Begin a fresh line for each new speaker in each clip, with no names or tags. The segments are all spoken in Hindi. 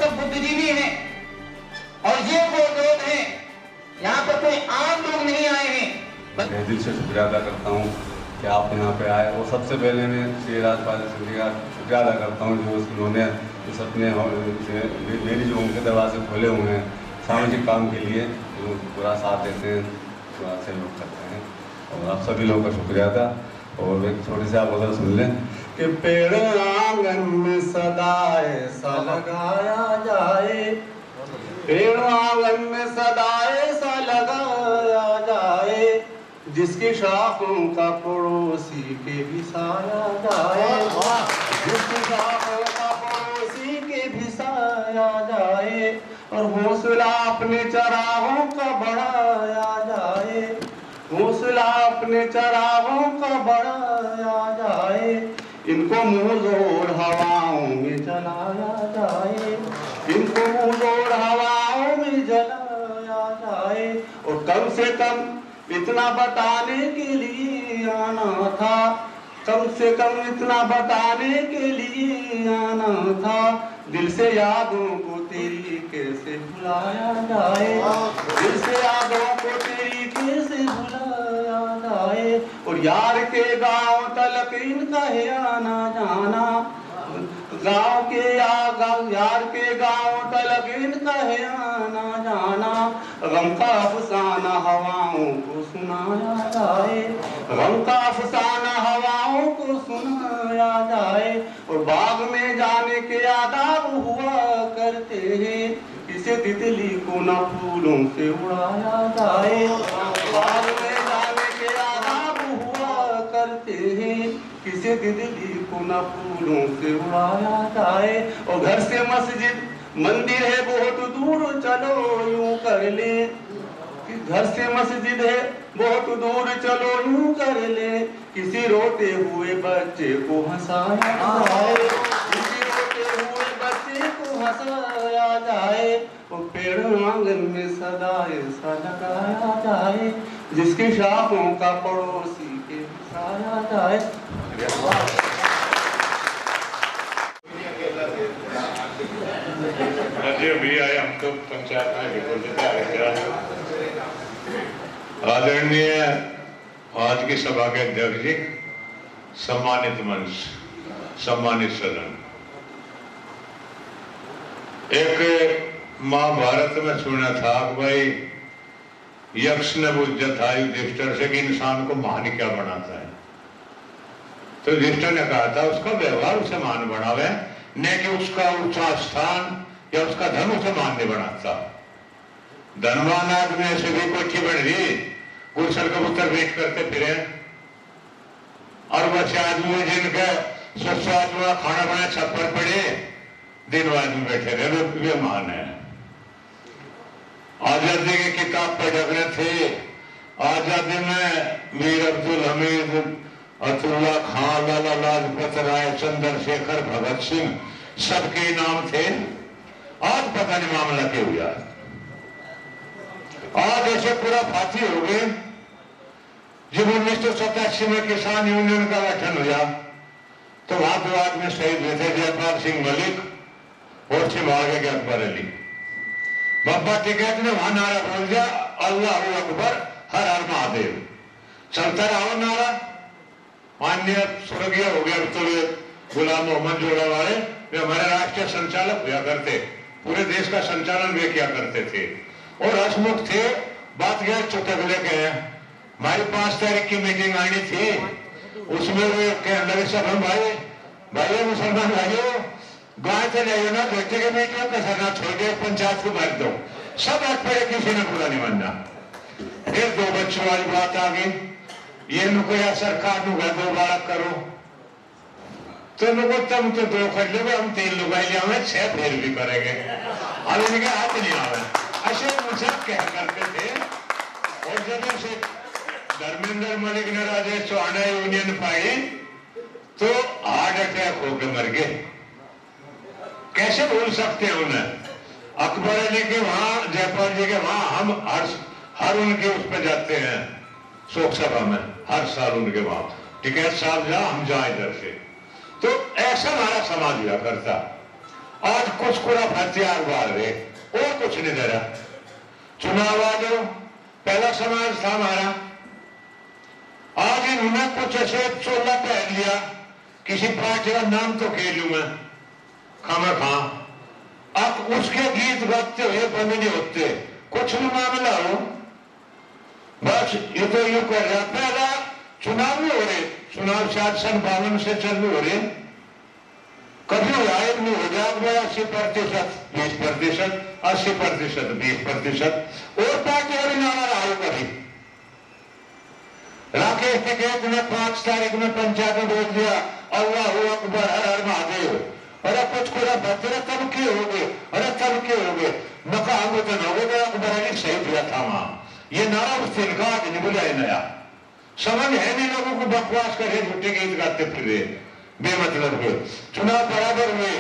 सब बुद्धिजीवी हैं और ये वो लोग हैं, यहाँ पर कोई आम लोग नहीं आए हैं।
मैं दिल से शुक्रिया अदा करता हूँ कि आप यहाँ पे आए। और सबसे पहले मैं श्री राजपाल सिंह जी का शुक्रिया अदा करता हूँ जो उन्होंने इस अपने मेरी जो उनके दरवाजे खोले हुए हैं सामाजिक काम के लिए, जो पूरा साथ देते हैं, पूरा सहयोग करते हैं। और आप सभी लोगों का शुक्रिया था। और एक छोटी सी आप उधर सुन लें कि पेड़ आंगन में सदा ऐसा लगाया जाए, पेड़ आंगन में सदा ऐसा लगाया जाए, जिसकी शाखों का पड़ोसी के भी साया जाए, जिसकी शाखों का पड़ोसी के भी साया जाए, और हौसला अपने चरागों का बढ़ाया जाए, हौसला अपने चरागों का बढ़ाया जाए, इनको मुंहजोड़ हवाओं में जलाया जाए, इनको मुंहजोड़ हवाओं में जलाया जाए। और कम से कम इतना बताने के लिए आना था, कम से कम इतना बताने के लिए आना था, दिल से यादों को तेरी कैसे भुलाया जाए, दिल से यादों को तेरी कैसे भुलाया जाए। और यार के गांव तलक इनका है आना जाना, गांव के यार के गांव तलक इनका है आना जाना, गम का अफसाना हवाओं को सुनाया जाए, गम का अफसाना हवाओं को सुनाया जाए। और बाग में जाने के आदाब हुआ करते हैं, किसी तितली को न फूलों से उड़ाया जाए, बाग में जाने के आदाब हुआ करते हैं, किसी तितली को न फूलों से उड़ाया जाए। और घर से मस्जिद मंदिर है बहुत दूर, चलो यूं कर ले, घर से मस्जिद है बहुत दूर, चलो यूं कर ले, किसी रोते हुए बच्चे को हंसाया जाए, किसी रोते हुए बच्चे को हंसाया जाए। और पेड़ आंगन में सदा ऐसा लगाया जाए, जिसकी शाखों का पड़ोसी के हंसाया जाए।
भी आए, हम तो पंचायत में डिपोजिट आदरणीय आज की सभा के अध्यक्ष जी, सम्मानित मंच, सम्मानित सदन, एक महाभारत में सुना था कि भाई यक्ष ने बुझा था युधिष्ठिर से कि इंसान को महान क्या बनाता है। तो युधिष्ठिर ने कहा था उसका व्यवहार उसे महान बनावे, न कि उसका ऊंचा स्थान या उसका धन उसे मान नहीं बनाता। धनवान आदमी ऐसे भी कोठी बन रही, गुलशन कबूतर भेंट करते फिरे, और बच्चे आदमी जिनके स्वच्छ आदमी खाना बनाए छप्पर पड़े, दिन आदमी बैठे रहे, वे महान है। आजादी की किताब पढ़ रहे थे, आजादी में मीर अब्दुल हमीद, अतुल्ला खान, लाला लाजपत राय, चंद्रशेखर, भगत सिंह, सबके नाम थे। आज पता नहीं मामला क्या हुआ, आज ऐसे पूरा फांसी हो गए। जब 1987 में किसान यूनियन का गठन हुआ तो वहां 2 आदमी शहीद हुए थे, जयपाल सिंह मलिक और छिमागे के अकबर अली। बाबा टिकैत ने वहां नारा बोल दिया, अल्लाह अकबर, हर हर महादेव, चलता रहा नारा। माननीय स्वर्गीय हो गया तो गुलाम मोहम्मद जोड़ा वाले, वे हमारे राष्ट्रीय संचालक हुआ करते, पूरे देश का संचालन वे किया करते थे और हसमुख थे। बात गया चुटकले के, हमारी 5 तारीख की मीटिंग आनी थी, उसमें वे कहने लगे सब हम भाई मुसलमान भाइयों, गाय तो ले ना, बेटे के मीटिंग का सरना छोड़ के पंचायत को भर दो, सब आज पड़े, किसी ने पूरा नहीं मानना। फिर 2 बच्चों वाली बात आ गई, ये नुको या सरकार नुका 2 बालक करो, तो नुको तुम तो 2 कर लो, हम 3 लुगाई लिया, 6 फिर भी करेंगे, अब इनके हाथ नहीं आवे। ऐसे मुझे कह करते थे। और जब से धर्मेंद्र मलिक ने राजेश चौहान यूनियन पाई तो हार्ट अटैक होकर मर गए। कैसे भूल सकते हैं उन्हें? अकबर अली के वहां, जयपाल जी के वहां हम हर उनके उस पर जाते हैं शोक सभा में, हर साल उनके वहां टिकैत साहब जा, हम जाए इधर से। तो ऐसा हमारा समाज हुआ करता। आज कुछ कुरा हथियार बाल रहे और कुछ नहीं दे रहा। चुनाव आ जाओ, पहला समाज था हमारा, आज इन्होंने कुछ ऐसे चोला पहन लिया, किसी पार्टी का नाम तो कह लूं मैं खामा खां, अब उसके गीत गाते हुए बंद नहीं होते, कुछ भी मामला हो बस ये तो यूं कर रहा। पहला चुनाव नहीं हो रहे, चुनाव शायद सन 52 से चालू हो रहे, कभी आयोग नहीं हो जाएगा 80%, 20%, 80%, 20% और पार्टी और नारा रहा कभी। राकेश टिकैत ने 5 तारीख में पंचायत में बोल दिया अल्लाह अकबर हर हर महादेव, अरे कुछ कुरा बतरे तब के हो गए, अरे तब के हो गए नका हम तो न हो गया, अकबर अली सही दिया था वहां। ये नारा उस दिन का नहीं बोला है नया, समझ है नहीं लोगों को, बकवास करे झूठे गीत गाते फिर बेमतलब हुए। चुनाव बराबर हुए,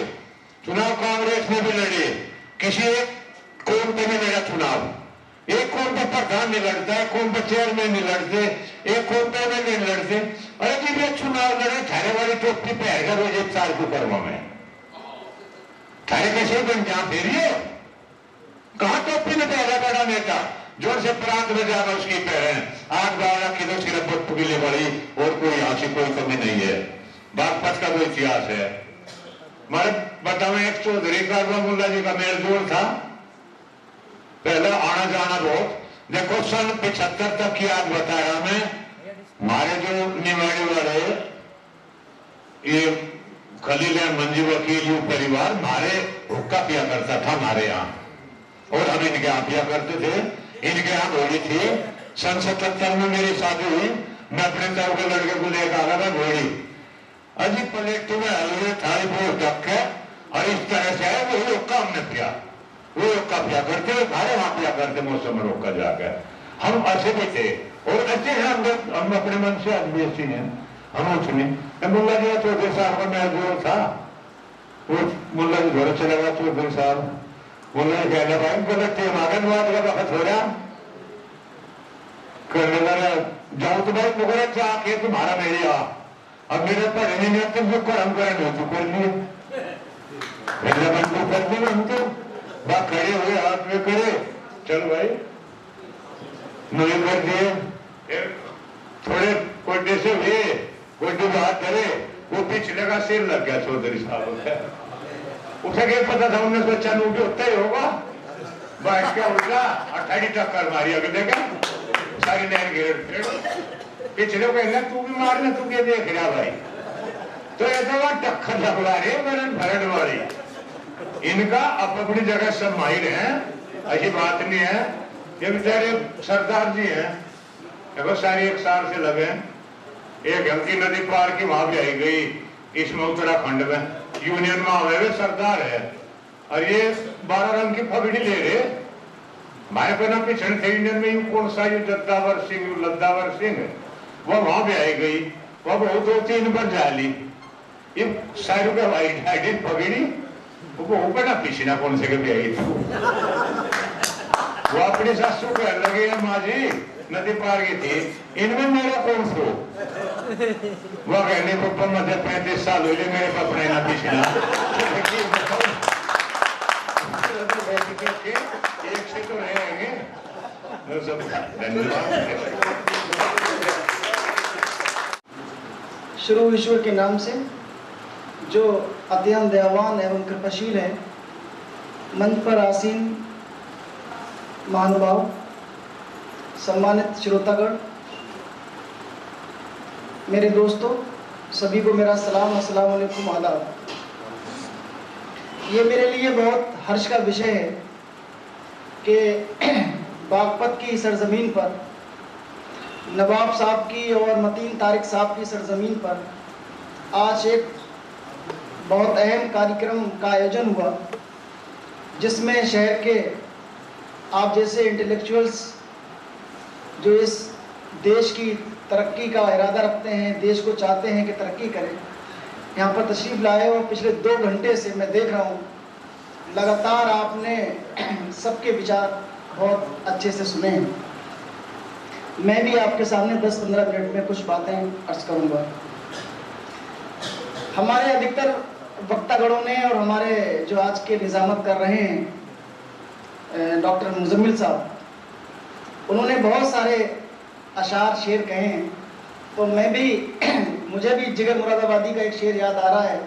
चुनाव कांग्रेस ने भी लड़े, किसी एक कौम पे नहीं लड़ा चुनाव, एक कौम पे प्रधान नहीं लड़ता, एक कौम पे चेयरमैन नहीं लड़ते, एक कौम पे नहीं लड़ते। अरे जी ये चुनाव लड़े थारे वाली टोपी पहनकर रोज 1 साल को कर्म में थारे कैसे बन जा फिर ये कहा टोपी ने पहला बड़ा नेता जोर से प्रांत में जाना उसकी पहन 8-12 किलो सिर्फ पुगली बड़ी और कोई यहाँ से कोई कमी नहीं है। बागपत का कोई इतिहास है। मैं बताऊं एक चौधरी का मुल्ला जी का मेल जोड़ था, पहले आना जाना बहुत। देखो सन 75 तक की आज बताया मैं, हमारे जो निवाड़ी वाले ये खलील मंजी वकील यू परिवार हमारे हुक्का पिया करता था हमारे यहाँ और हम इनके यहाँ पिया करते थे। इनके यहाँ घोड़ी थी। सन 77 में मेरी शादी हुई, मैं अपने ताऊ के लड़के को लेकर आ रहा था घोड़ी, अजी प्लेट में हलवे थाली बहुत ढक है और इस तरह से है वही हुक्का हमने पिया, वो हुक्का पिया करते हुए खारे वहां पिया करते मौसम में रोका जाकर। हम ऐसे भी थे और अच्छे हैं हम अपने मन से आज भी अच्छी हैं हम उसमें। मुल्ला जी चौधरी साहब का मैं जोर था, वो मुल्ला जी घर चला गया चौधरी साहब, मुल्ला जी कहना भाई गलत थे मागनवाद का वक्त हो रहा करने लगा, जाओ तो भाई मुगल जाके तुम्हारा मेरे आ, अब मेरे पर नहीं तुम जो कर हम करें तो कर लिए मेरा मन को कर दिया हम तो बात खड़े हुए हाथ में करे चल भाई नहीं कर दिए। थोड़े कोटे से हुए कोटे बात करे वो पिछले का सिर लग गया चौधरी साहब उठे के पता था 1995 होता ही होगा बाइक क्या उल्टा 28 टक्कर मारी अगले का सारी नैन गिर पिछले कहना तू भी मारना तू क्या देख रहा भाई, तो ऐसा वहां टक्कर लगवा रहे मरण भरण वाली। इनका अब अपनी जगह सब माहिर हैं, ऐसी बात नहीं है। ये बेचारे सरदार जी हैं देखो सारी 1 साल से लगे, एक गंगी नदी पार की वहां भी आई गई इसमें उत्तराखंड में यूनियन में हुए सरदार है और ये 12 रंग की पगड़ी ले रहे। हमारे को ना पिछड़ थे इंडियन में यू कौन सा यू जद्दावर सिंह लद्दावर सिंह वो वहां भी आई गई, वो बहुत 2-3 बार जाली ये सारू का भाई ढाई पगड़ी वो ऊपर ना पीछे ना कौन से कभी आई थी वो अपनी सासू को लगे माँ जी नदी पार की थी इनमें मेरा कौन सो वो कहने पप्पा मुझे 35 साल हुए मेरे पपड़े ना पीछे ना एक से तो रहेंगे।
शुरू ईश्वर के नाम से जो अत्यंत दयावान एवं कृपाशील है, मंच पर आसीन महानुभाव, सम्मानित श्रोतागण, मेरे दोस्तों, सभी को मेरा सलाम, अस्सलाम वालेकुम, आदाब। ये मेरे लिए बहुत हर्ष का विषय है कि बागपत की सरजमीन पर, नवाब साहब की और मतीन तारिक साहब की सरजमीन पर आज एक बहुत अहम कार्यक्रम का आयोजन हुआ, जिसमें शहर के आप जैसे इंटेलेक्चुअल्स जो इस देश की तरक्की का इरादा रखते हैं, देश को चाहते हैं कि तरक्की करें, यहाँ पर तशरीफ़ लाए और पिछले 2 घंटे से मैं देख रहा हूँ लगातार आपने सबके विचार बहुत अच्छे से सुने हैं। मैं भी आपके सामने 10-15 मिनट में कुछ बातें अर्ज करूँगा। हमारे अधिकतर वक्तागणों ने और हमारे जो आज के निज़ामत कर रहे हैं डॉक्टर मुजम्मिल साहब, उन्होंने बहुत सारे अशार शेर कहे हैं, तो मैं भी मुझे भी जिगर मुरादाबादी का एक शेर याद आ रहा है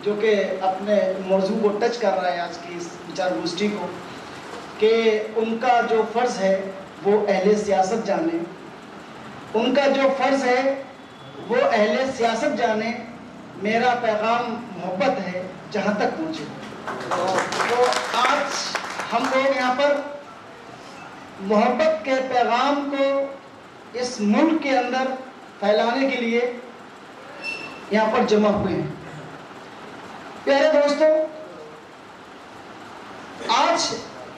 जो कि अपने मौजू को टच कर रहा है आज की इस विचार गोष्ठी को, कि उनका जो फ़र्ज़ है वो अहले सियासत जाने, उनका जो फ़र्ज़ है वो अहले सियासत जाने, मेरा पैगाम मोहब्बत है जहाँ तक पहुँचे। तो आज हम लोग यहाँ पर मोहब्बत के पैगाम को इस मुल्क के अंदर फैलाने के लिए यहाँ पर जमा हुए हैं। प्यारे दोस्तों, आज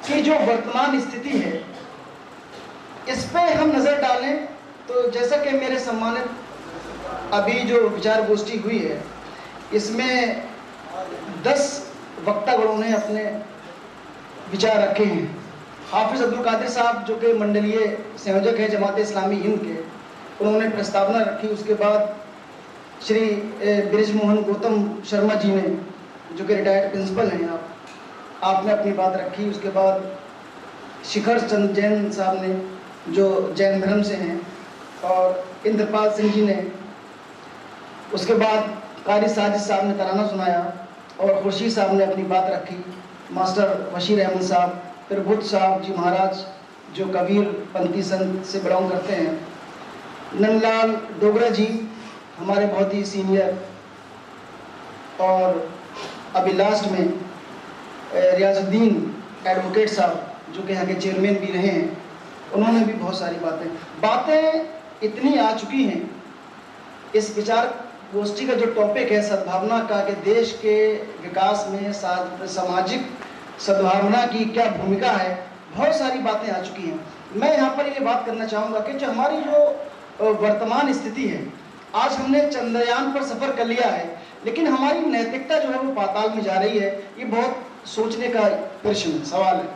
की जो वर्तमान स्थिति है इस पे हम नज़र डालें तो जैसा कि मेरे सम्मानित अभी जो विचार गोष्ठी हुई है इसमें 10 वक्तागणों ने अपने विचार रखे हैं। हाफिज़ अब्दुल कादिर साहब जो कि मंडलीय संयोजक हैं जमात इस्लामी हिंद के, उन्होंने प्रस्तावना रखी। उसके बाद श्री ब्रिज मोहन गौतम शर्मा जी ने जो कि रिटायर्ड प्रिंसिपल हैं, आपने अपनी बात रखी। उसके बाद शिखर चंद जैन साहब ने जो जैन धर्म से हैं, और इंद्रपाल सिंह जी ने। उसके बाद कारी साजिद साहब ने तराना सुनाया और खुर्शीद साहब ने अपनी बात रखी। मास्टर बशीर अहमद साहब, फिर बुद्ध साहब जी महाराज जो कबीर पंथी संत से बिलोंग करते हैं, नंदलाल डोगरा जी हमारे बहुत ही सीनियर, और अभी लास्ट में रियाजुद्दीन एडवोकेट साहब जो कि यहाँ के चेयरमैन भी रहे हैं, उन्होंने भी बहुत सारी बातें इतनी आ चुकी हैं। इस विचार गोष्ठी का जो टॉपिक है सद्भावना का, कि देश के विकास में सामाजिक सद्भावना की क्या भूमिका है, बहुत सारी बातें आ चुकी हैं। मैं यहाँ पर ये बात करना चाहूँगा कि जो हमारी जो वर्तमान स्थिति है, आज हमने चंद्रयान पर सफ़र कर लिया है, लेकिन हमारी नैतिकता जो है वो पाताल में जा रही है। ये बहुत सोचने का प्रश्न सवाल है।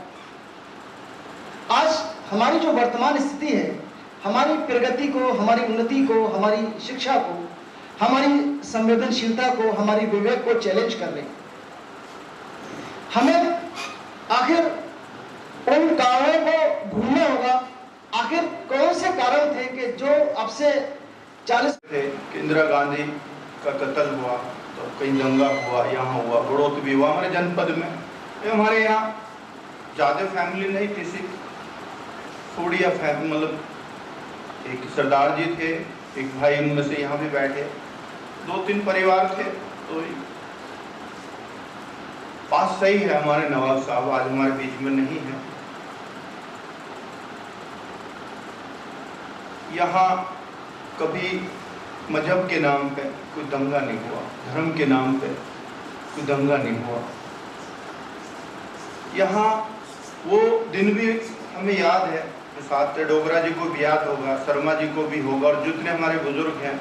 आज हमारी जो वर्तमान स्थिति है, हमारी प्रगति को, हमारी उन्नति को, हमारी शिक्षा को, हमारी संवेदनशीलता को, हमारी विवेक को चैलेंज कर रही है। हमें आखिर उन कारणों को ढूंढना होगा। आखिर कौन से कारण थे कि जो अब से 40
थे कि इंदिरा गांधी का कत्ल हुआ, तो कहीं दंगा हुआ, यहाँ हुआ, बढ़ोतरी भी हुआ हमारे जनपद में। हमारे यहाँ ज़्यादा फैमिली नहीं थी, सिर्फ थोड़ी या फैमिली, मतलब एक सरदार जी थे, एक भाई उनमें से यहाँ भी बैठे, 2-3 परिवार थे। तो बात सही है, हमारे नवाब साहब आज हमारे बीच में नहीं है। यहाँ कभी मजहब के नाम पे कोई दंगा नहीं हुआ, धर्म के नाम पे कोई दंगा नहीं हुआ। यहाँ वो दिन भी हमें याद है, साथ डोगरा जी को भी याद होगा, शर्मा जी को भी होगा, और जितने हमारे बुजुर्ग हैं,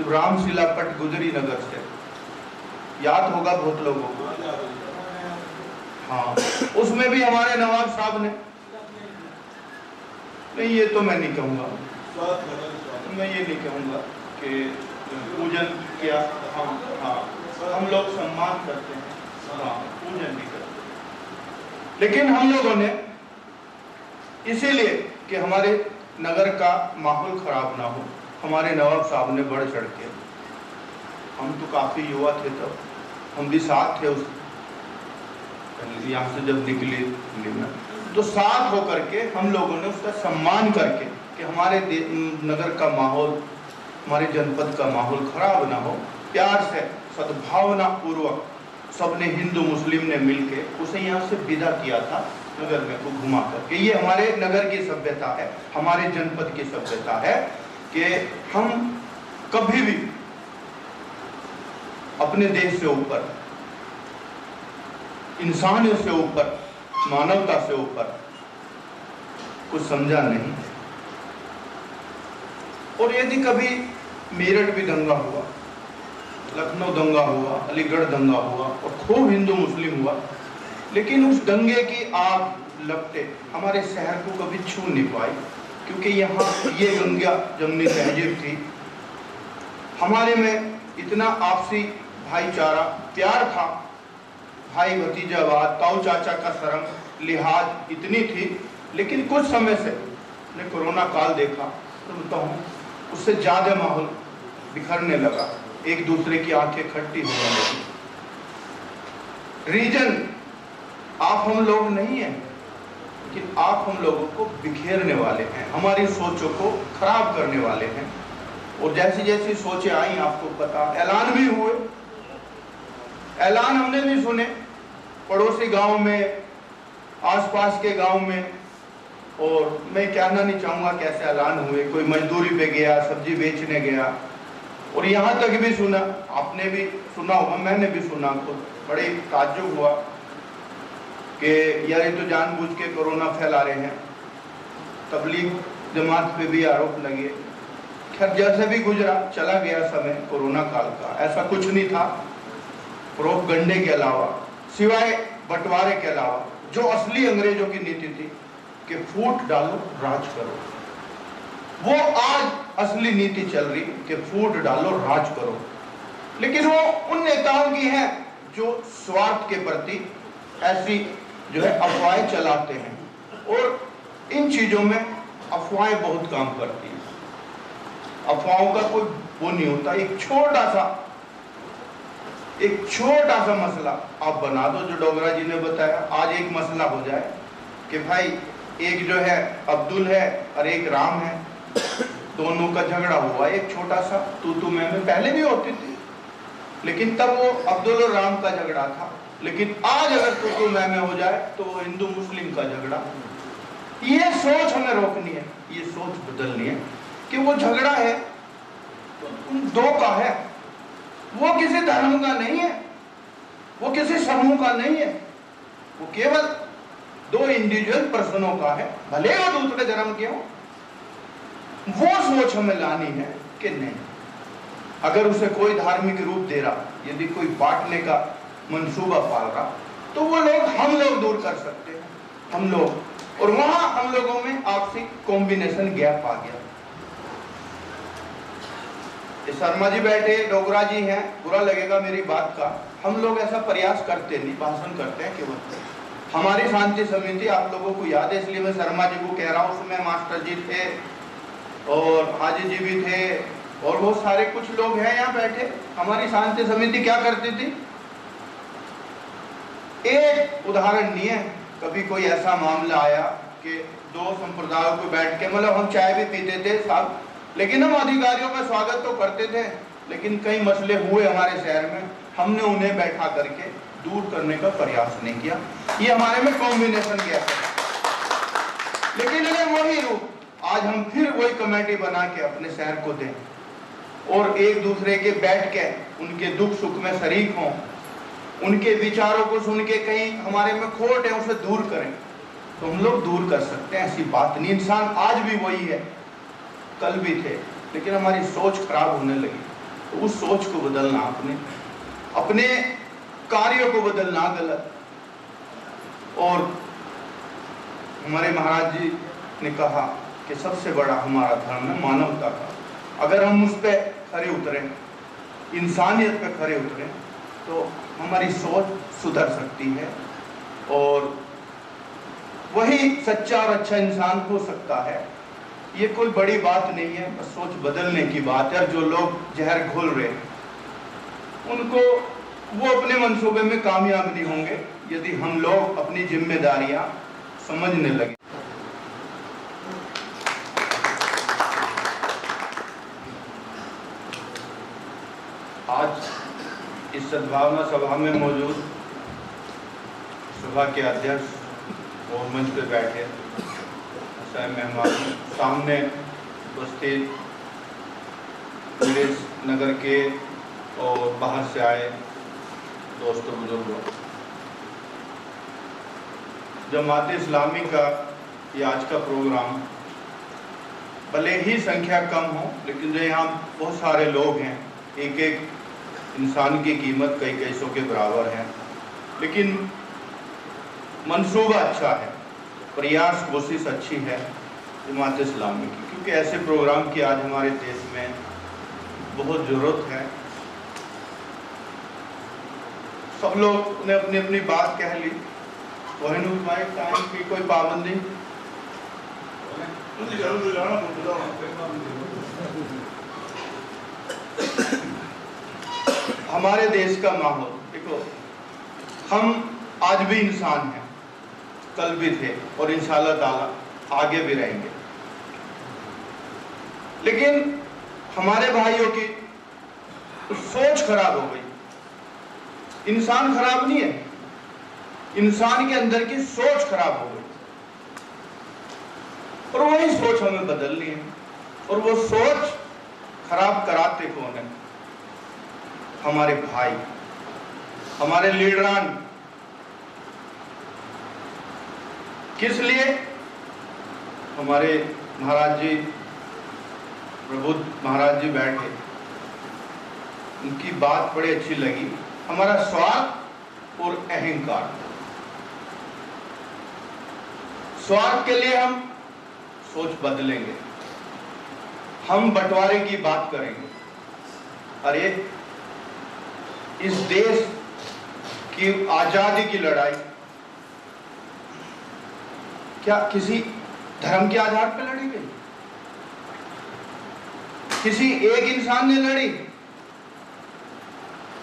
रामशिला पट गुजरी नगर से याद होगा बहुत लोगों को। हाँ, उसमें भी हमारे नवाब साहब ने, नहीं ये तो मैं नहीं कहूँगा, मैं ये नहीं कहूँगा कि पूजन किया। हाँ हाँ, हम लोग सम्मान करते हैं, हाँ पूजन भी करते हैं, लेकिन हम लोगों ने इसीलिए कि हमारे नगर का माहौल खराब ना हो, हमारे नवाब साहब ने बढ़ चढ़ के, हम तो काफ़ी युवा थे तब, हम भी साथ थे उस यहाँ से जब निकले तो साथ होकर के हम लोगों ने उसका सम्मान करके कि हमारे नगर का माहौल, हमारे जनपद का माहौल खराब ना हो, प्यार से सद्भावना पूर्वक सबने, हिंदू मुस्लिम ने मिलके उसे यहाँ से विदा किया था नगर में को घुमा करके। ये हमारे नगर की सभ्यता है, हमारे जनपद की सभ्यता है कि हम कभी भी अपने देश से ऊपर, इंसानियत से ऊपर, मानवता से ऊपर कुछ समझा नहीं। और यदि कभी मेरठ भी दंगा हुआ, लखनऊ दंगा हुआ, अलीगढ़ दंगा हुआ और खूब हिंदू मुस्लिम हुआ, लेकिन उस दंगे की आग लपटे हमारे शहर को कभी छू नहीं पाई, क्योंकि यहाँ ये गंगा जमनी तहजीब थी। हमारे में इतना आपसी भाईचारा, प्यार था, भाई भतीजावाद, ताऊ चाचा का शर्म लिहाज इतनी थी। लेकिन कुछ समय से ने कोरोना काल देखा तो बताऊं उससे ज्यादा माहौल बिखरने लगा, एक दूसरे की आंखें खट्टी होने लगी। रीजन आप हम लोग नहीं है, लेकिन आप हम लोगों को बिखेरने वाले हैं, हमारी सोचों को खराब करने वाले हैं। और जैसी जैसी सोचें आई आपको पता, ऐलान भी हुए, ऐलान हमने भी सुने पड़ोसी गांव में, आसपास के गांव में। और मैं कहना नहीं चाहूंगा कैसे ऐलान हुए, कोई मजदूरी पे गया, सब्जी बेचने गया, और यहाँ तक भी सुना, आपने भी सुना होगा, मैंने भी सुना, खुद बड़े ताज्जुब हुआ कि यार ये तो जानबूझ के कोरोना फैला रहे हैं। तबलीग जमात पे भी आरोप लगे। खैर जैसे भी गुजरा, चला गया समय कोरोना काल का, ऐसा कुछ नहीं था प्रोपगंडे के अलावा, सिवाय बंटवारे के अलावा, जो असली अंग्रेजों की नीति थी कि फूट डालो राज करो, वो आज असली नीति चल रही कि फूट डालो राज करो। लेकिन वो उन नेताओं की है जो स्वार्थ के प्रति ऐसी जो है अफवाहें चलाते हैं, और इन चीजों में अफवाहें बहुत काम करती हैं। अफवाहों का कोई वो नहीं होता। एक छोटा सा मसला आप बना दो, जो डोगरा जी ने बताया, आज एक मसला हो जाए कि भाई एक जो है अब्दुल है और एक राम है, दोनों का झगड़ा हुआ, एक छोटा सा तू मैं पहले भी होती थी, लेकिन तब वो अब्दुल और राम का झगड़ा था। लेकिन आज अगर तू मैं हो जाए तो वो हिंदू मुस्लिम का झगड़ा। ये सोच हमें रोकनी है, ये सोच बदलनी है कि वो झगड़ा है तो तुम दो का है, वो किसी धर्म का नहीं है, वो किसी समूह का नहीं है, वो केवल दो इंडिविजुअल पर्सनों का है, भले वो दूसरे धर्म के हो। वो सोच हमें लानी है कि नहीं, अगर उसे कोई धार्मिक रूप दे रहा, यदि कोई बांटने का मंसूबा पाल रहा, तो वो लोग हम लोग दूर कर सकते हैं, हम लोग। और वहां हम लोगों में आपसी कॉम्बिनेशन गैप आ गया। शर्मा जी बैठे, डोगरा जी हैं, बुरा लगेगा मेरी बात का, हम लोग ऐसा प्रयास करते नहीं, भाषण करते हैं केवल। हमारी शांति समिति आप लोगों को याद है, इसलिए मैं शर्मा जी को कह रहा हूं, उसमें मास्टर जी थे और हाजी जी भी थे और बहुत सारे कुछ लोग हैं यहाँ बैठे। हमारी शांति समिति क्या करती थी, एक उदाहरण नहीं है, कभी कोई ऐसा मामला आया कि दो संप्रदायों को बैठ के, मतलब हम चाय भी पीते थे साहब, लेकिन हम अधिकारियों का स्वागत तो करते थे, लेकिन कई मसले हुए हमारे शहर में, हमने उन्हें बैठा करके दूर करने का प्रयास नहीं किया। ये हमारे में कॉम्बिनेशन गया है। लेकिन अगर वही रूप आज हम फिर वही कमेटी बना के अपने शहर को दें और एक दूसरे के बैठ के उनके दुख सुख में शरीक हों, उनके विचारों को सुन के कहीं हमारे में खोट है उसे दूर करें, तो हम लोग दूर कर सकते हैं। ऐसी बात नहीं, इंसान आज भी वही है, कल भी थे, लेकिन हमारी सोच खराब होने लगी। तो उस सोच को बदलना, अपने कार्यों को बदलना गलत। और हमारे महाराज जी ने कहा कि सबसे बड़ा हमारा धर्म है मानवता का। अगर हम उस पर खरे उतरें, इंसानियत पे खरे उतरें, तो हमारी सोच सुधर सकती है और वही सच्चा और अच्छा इंसान हो सकता है। ये कोई बड़ी बात नहीं है, बस सोच बदलने की बात है। जो लोग जहर घोल रहे हैं उनको, वो अपने मंसूबे में कामयाब नहीं होंगे यदि हम लोग अपनी जिम्मेदारियां समझने लगे। आज इस सद्भावना सभा में मौजूद सभा के अध्यक्ष और मंच पे बैठे मेहमान, सामने उपस्थित मेरे नगर के और बाहर से आए दोस्तों, बुजुर्गों, जमात इस्लामी का ये आज का प्रोग्राम भले ही संख्या कम हो, लेकिन जो यहाँ बहुत सारे लोग हैं, एक एक इंसान की कीमत कई कई सौ के बराबर है, लेकिन मंसूबा अच्छा है, प्रयास कोशिश अच्छी है जमात इस्लामी की, क्योंकि ऐसे प्रोग्राम की आज हमारे देश में बहुत ज़रूरत है। सब लोग ने अपनी अपनी बात कह ली। कोहिनूर भाई, टाइम की कोई पाबंदी? हमारे देश का माहौल देखो, हम आज भी इंसान हैं, कल भी थे और इंशाअल्लाह ताला आगे भी रहेंगे। लेकिन हमारे भाइयों की सोच खराब हो गई। इंसान खराब नहीं है, इंसान के अंदर की सोच खराब हो गई और वही सोच हमें बदलनी है। और वो सोच खराब कराते कौन है? हमारे भाई, हमारे लीडरान। किस लिए? हमारे महाराज जी, प्रबुद्ध महाराज जी बैठे, उनकी बात बड़ी अच्छी लगी। हमारा स्वार्थ और अहंकार, स्वार्थ के लिए हम सोच बदलेंगे, हम बंटवारे की बात करेंगे। अरे इस देश की आजादी की लड़ाई क्या किसी धर्म के आधार पर लड़ी गई? किसी एक इंसान ने लड़ी?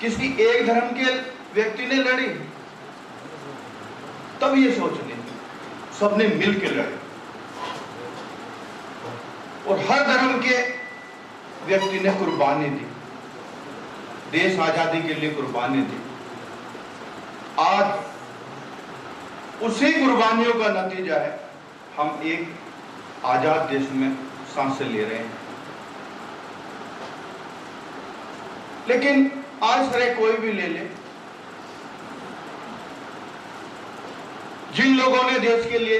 किसी एक धर्म के व्यक्ति ने लड़ी? तब ये सोचने सबने मिल के लड़े और हर धर्म के व्यक्ति ने कुर्बानी दी, देश आजादी के लिए कुर्बानी दी। आज उसी कुर्बानियों का नतीजा है हम एक आजाद देश में सांसें ले रहे हैं। लेकिन आज तरह कोई भी ले ले, जिन लोगों ने देश के लिए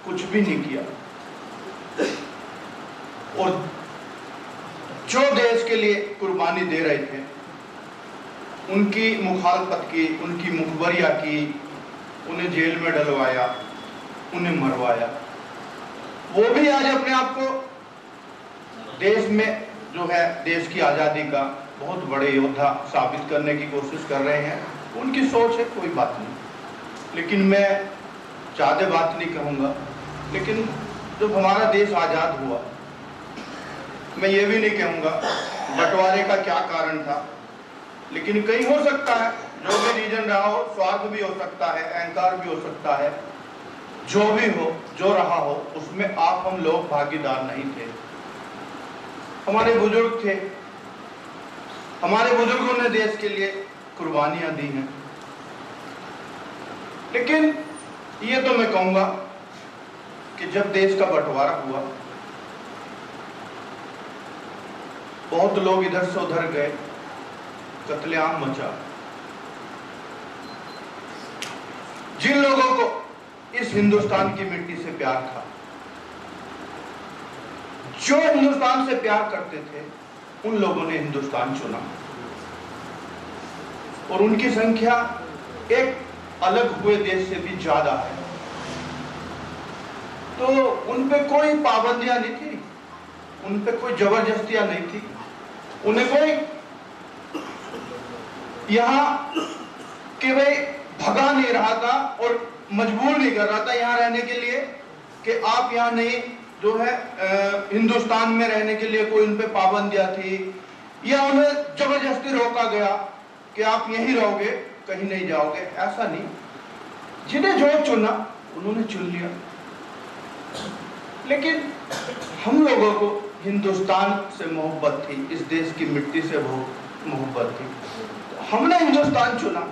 कुछ भी नहीं किया और जो देश के लिए कुर्बानी दे रहे थे, उनकी मुखालफत की, उनकी मुखबरिया की, उन्हें जेल में डलवाया, उन्हें मरवाया, वो भी आज अपने आप को देश में जो है देश की आजादी का बहुत बड़े योद्धा साबित करने की कोशिश कर रहे हैं। उनकी सोच है, कोई बात नहीं। लेकिन मैं ज्यादा बात नहीं कहूँगा। लेकिन जब हमारा देश आजाद हुआ, मैं ये भी नहीं कहूँगा बंटवारे का क्या कारण था, लेकिन कहीं हो सकता है, जो भी रीजन रहा हो, स्वार्थ भी हो सकता है, अहंकार भी हो सकता है, जो भी हो, जो रहा हो, उसमें आप हम लोग भागीदार नहीं थे। हमारे बुजुर्ग थे, हमारे बुजुर्गों ने देश के लिए कुर्बानियां दी हैं। लेकिन ये तो मैं कहूंगा कि जब देश का बंटवारा हुआ, बहुत लोग इधर से उधर गए, कत्लेआम मचा। जिन लोगों को इस हिंदुस्तान की मिट्टी से प्यार था, जो हिंदुस्तान से प्यार करते थे, उन लोगों ने हिंदुस्तान चुना और उनकी संख्या एक अलग हुए देश से भी ज्यादा है। तो उन पे कोई पाबंदियां नहीं थी, उन पे कोई जबरदस्तियां नहीं थी, उन्हें कोई यहां कि भाई भगा नहीं रहा था और मजबूर नहीं कर रहा था यहां रहने के लिए कि आप यहां नहीं, जो है हिंदुस्तान में रहने के लिए कोई उन पे पाबंदियां थी, या उन्हें जबरदस्ती रोका गया कि आप यहीं रहोगे, कहीं नहीं जाओगे। ऐसा नहीं, जिन्हें जो चुना उन्होंने चुन लिया। लेकिन हम लोगों को हिंदुस्तान से मोहब्बत थी, इस देश की मिट्टी से बहुत मोहब्बत थी, हमने हिंदुस्तान चुना,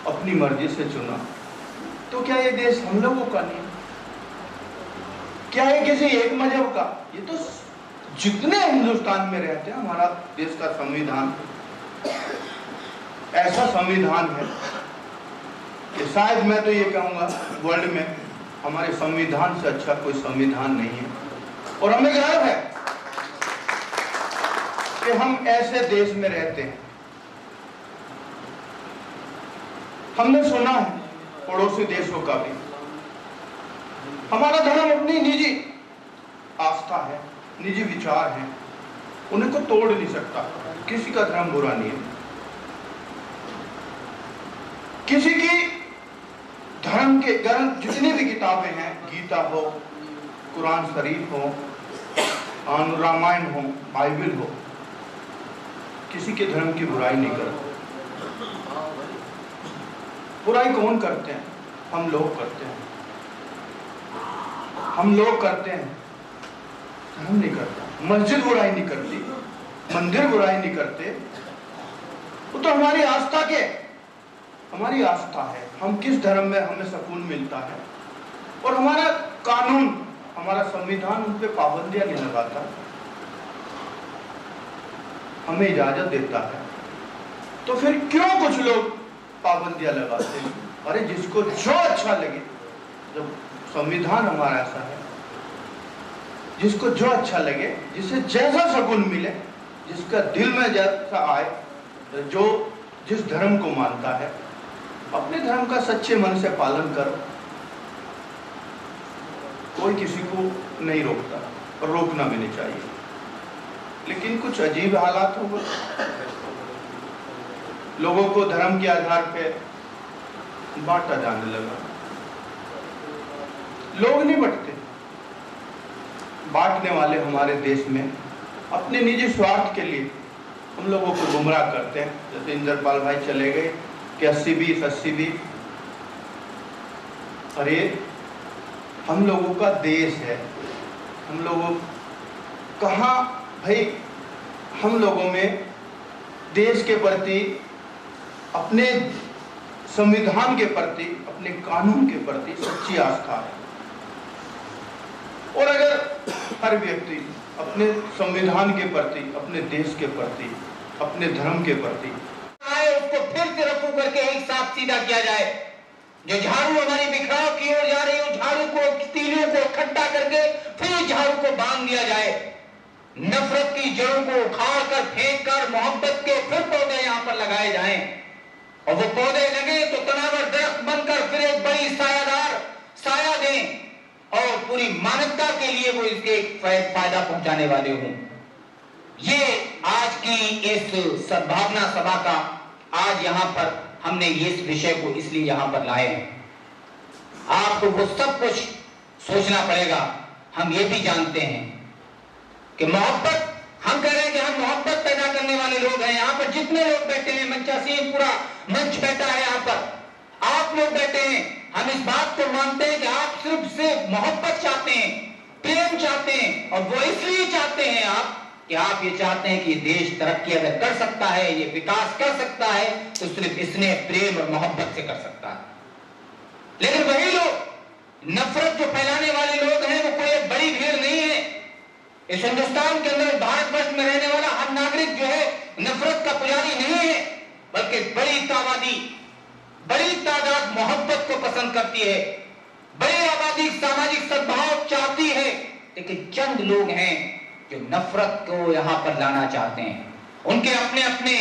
अपनी मर्जी से चुना। तो क्या ये देश हम लोगों का नहीं? क्या है किसी एक मजहब का? ये तो जितने हिंदुस्तान में रहते हैं, हमारा देश का संविधान ऐसा संविधान है कि शायद मैं तो ये कहूंगा वर्ल्ड में हमारे संविधान से अच्छा कोई संविधान नहीं है। और हमें गर्व है कि हम ऐसे देश में रहते हैं। हमने सुना है पड़ोसी देशों का भी, हमारा धर्म अपनी निजी आस्था है, निजी विचार है, उन्हें को तोड़ नहीं सकता। किसी का धर्म बुरा नहीं है, किसी की धर्म के ग्रंथ जितनी भी किताबें हैं, गीता हो, कुरान शरीफ हो, रामायण हो, बाइबल हो, किसी के धर्म की बुराई नहीं करते। बुराई कौन करते हैं? हम लोग करते हैं, हम लोग करते हैं, धर्म नहीं करता। मस्जिद बुराई नहीं करती, मंदिर बुराई नहीं करते, वो तो हमारी आस्था के, हमारी आस्था है। हम किस धर्म में हमें सुकून मिलता है, और हमारा कानून, हमारा संविधान उन पे पाबंदियां नहीं लगाता, हमें इजाजत देता है। तो फिर क्यों कुछ लोग पाबंदियां लगाते हैं? अरे जिसको जो अच्छा लगे, जब संविधान हमारा ऐसा है, जिसको जो अच्छा लगे, जिसे जैसा सुकून मिले, जिसका दिल में जैसा आए, जो जिस धर्म को मानता है, अपने धर्म का सच्चे मन से पालन करो। कोई किसी को नहीं रोकता, और रोकना भी नहीं चाहिए। लेकिन कुछ अजीब हालात हो गए, लोगों को धर्म के आधार पे बांटा जाने लगा। लोग नहीं बंटते, बांटने वाले हमारे देश में अपने निजी स्वार्थ के लिए हम लोगों को गुमराह करते हैं। जैसे इंद्रपाल भाई चले गए कि 80-20 80-20। अरे हम लोगों का देश है, हम लोगों कहाँ भाई, हम लोगों में देश के प्रति, अपने संविधान के प्रति, अपने कानून के प्रति सच्ची आस्था है। और अगर हर व्यक्ति अपने संविधान के प्रति, अपने देश के प्रति, अपने धर्म के प्रति
आए, उसको फिर से रफू करके एक साफ सीधा किया जाए। जो झाड़ू हमारी बिखराव की ओर जा रही है, झाड़ू को, तीलियों को इकट्ठा करके फिर झाड़ू को बांध दिया जाए। नफरत की जड़ों को उखाड़ कर, फेंक कर, मोहब्बत के फिर पौधे यहाँ पर लगाए जाएं, और वो पौधे लगे तो तनावर दरख्त बनकर फिर एक बड़ी सायादार साया दें, और पूरी मानवता के लिए वो इसके फायदा पहुंचाने वाले हों। ये आज की इस सद्भावना सभा का, आज यहाँ पर हमने इस विषय को इसलिए यहाँ पर लाए हैं। आपको वो सब कुछ सोचना पड़ेगा। हम ये भी जानते हैं कि मोहब्बत, हम कह रहे हैं कि हम मोहब्बत पैदा करने वाले लोग हैं। यहाँ पर जितने लोग बैठे हैं, मंचासीन पूरा मंच बैठा है, यहाँ पर आप लोग बैठे हैं, हम इस बात को मानते हैं कि आप सिर्फ मोहब्बत चाहते हैं, प्रेम चाहते हैं, और वो इसलिए चाहते हैं आप कि आप ये चाहते हैं कि ये देश तरक्की अगर कर सकता है, ये विकास कर सकता है, तो सिर्फ इसने प्रेम और मोहब्बत से कर सकता है। लेकिन वही लोग, नफरत जो फैलाने वाले लोग हैं, वो कोई एक बड़ी भीड़ नहीं है। इस हिंदुस्तान के अंदर, भारतवर्ष में रहने वाला हर नागरिक जो है नफरत का पुजारी नहीं है, बल्कि बड़ी तादाद मोहब्बत को पसंद करती है, बड़ी आबादी सामाजिक सद्भाव चाहती है। लेकिन चंद लोग हैं जो नफरत को यहां पर लाना चाहते हैं। उनके अपने अपने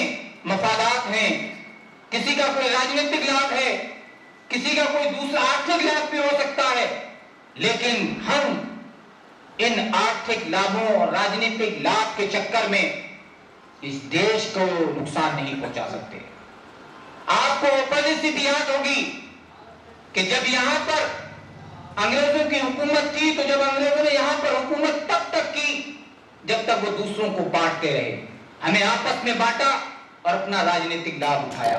मफादात हैं, किसी का कोई राजनीतिक लाभ है, किसी का कोई दूसरा आर्थिक लाभ भी हो सकता है। लेकिन हम इन आर्थिक लाभों और राजनीतिक लाभ के चक्कर में इस देश को नुकसान नहीं पहुंचा सकते। आपको परिस्थिति याद होगी कि जब यहां पर अंग्रेजों की हुकूमत थी, तो जब अंग्रेजों ने यहां पर हुकूमत तब तक की जब तक वो दूसरों को बांटते रहे। हमें आपस में बांटा और अपना राजनीतिक लाभ उठाया।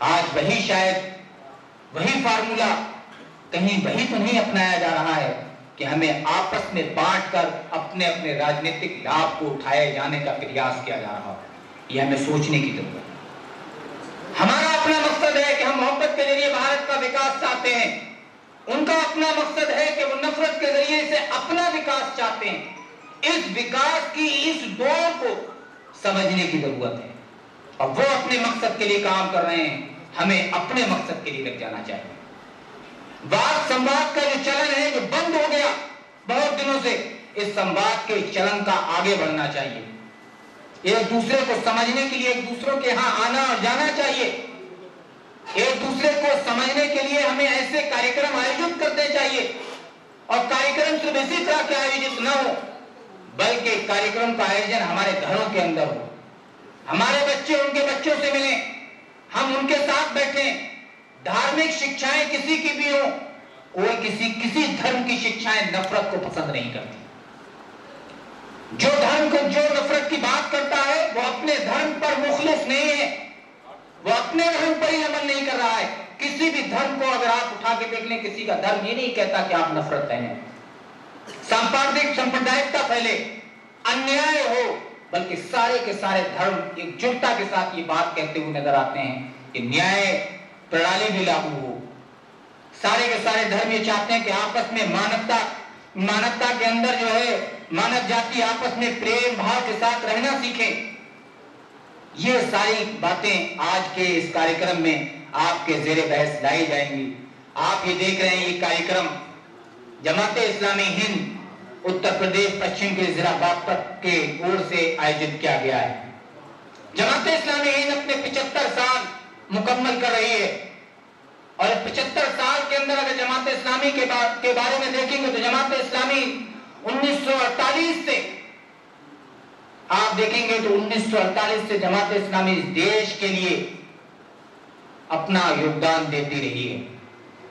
आज वही, शायद वही फार्मूला कहीं वही तो नहीं अपनाया जा रहा है कि हमें आपस में बांटकर अपने अपने राजनीतिक लाभ को उठाए जाने का प्रयास किया जा रहा है। यह हमें सोचने की जरूरत है। हमारा अपना मकसद है कि हम मोहब्बत के जरिए भारत का विकास चाहते हैं, उनका अपना मकसद है कि वो नफरत के जरिए से अपना विकास चाहते हैं। इस विकास की इस दौर को समझने की जरूरत है, और वो अपने मकसद के लिए काम कर रहे हैं, हमें अपने मकसद के लिए लग जाना चाहिए। वाद संवाद का जो चलन है, जो बंद हो गया बहुत दिनों से, इस संवाद के चलन का आगे बढ़ना चाहिए। एक दूसरे को समझने के लिए एक दूसरों के यहाँ आना और जाना चाहिए। एक दूसरे को समझने के लिए हमें ऐसे कार्यक्रम आयोजित करने चाहिए, और कार्यक्रम सिर्फ इसी तरह के आयोजित न हो, बल्कि कार्यक्रम का आयोजन हमारे घरों के अंदर हो। हमारे बच्चे उनके बच्चों से मिलें, हम उनके साथ बैठे। धार्मिक शिक्षाएं किसी की भी हो, कोई किसी धर्म की शिक्षाएं नफरत को पसंद नहीं करती। जो नफरत की बात करता है वो अपने धर्म पर मुखलिस नहीं है, वो अपने धर्म पर ही अमल नहीं कर रहा है। किसी भी धर्म को अगर आप उठा के देख लें, किसी का धर्म ये नहीं कहता कि आप नफरत हैं, सांप्रदायिकता फैले, अन्याय हो, बल्कि सारे के सारे धर्म एकजुटता के साथ ये बात कहते हुए नजर आते हैं कि न्याय प्रणाली भी लागू हो। सारे के सारे धर्म ये चाहते हैं कि आपस में मानवता के अंदर जो है मानव जाति आपस में प्रेम भाव के साथ रहना सीखे। ये सारी बातें आज के इस कार्यक्रम में आपके जेरे बहस लाई जाएंगी। आप ये देख रहे हैं, ये कार्यक्रम जमात इस्लामी हिंद उत्तर प्रदेश पश्चिम के जिला बागपत के ओर से आयोजित किया गया है। जमात इस्लामी हिंद अपने 75 साल मुकम्मल कर रही है और 75 साल के अंदर अगर जमात इस्लामी के बारे में देखेंगे तो जमात इस्लामी 1948 से आप देखेंगे तो 1948 से जमात इस्लामी इस देश के लिए अपना योगदान देती रही है,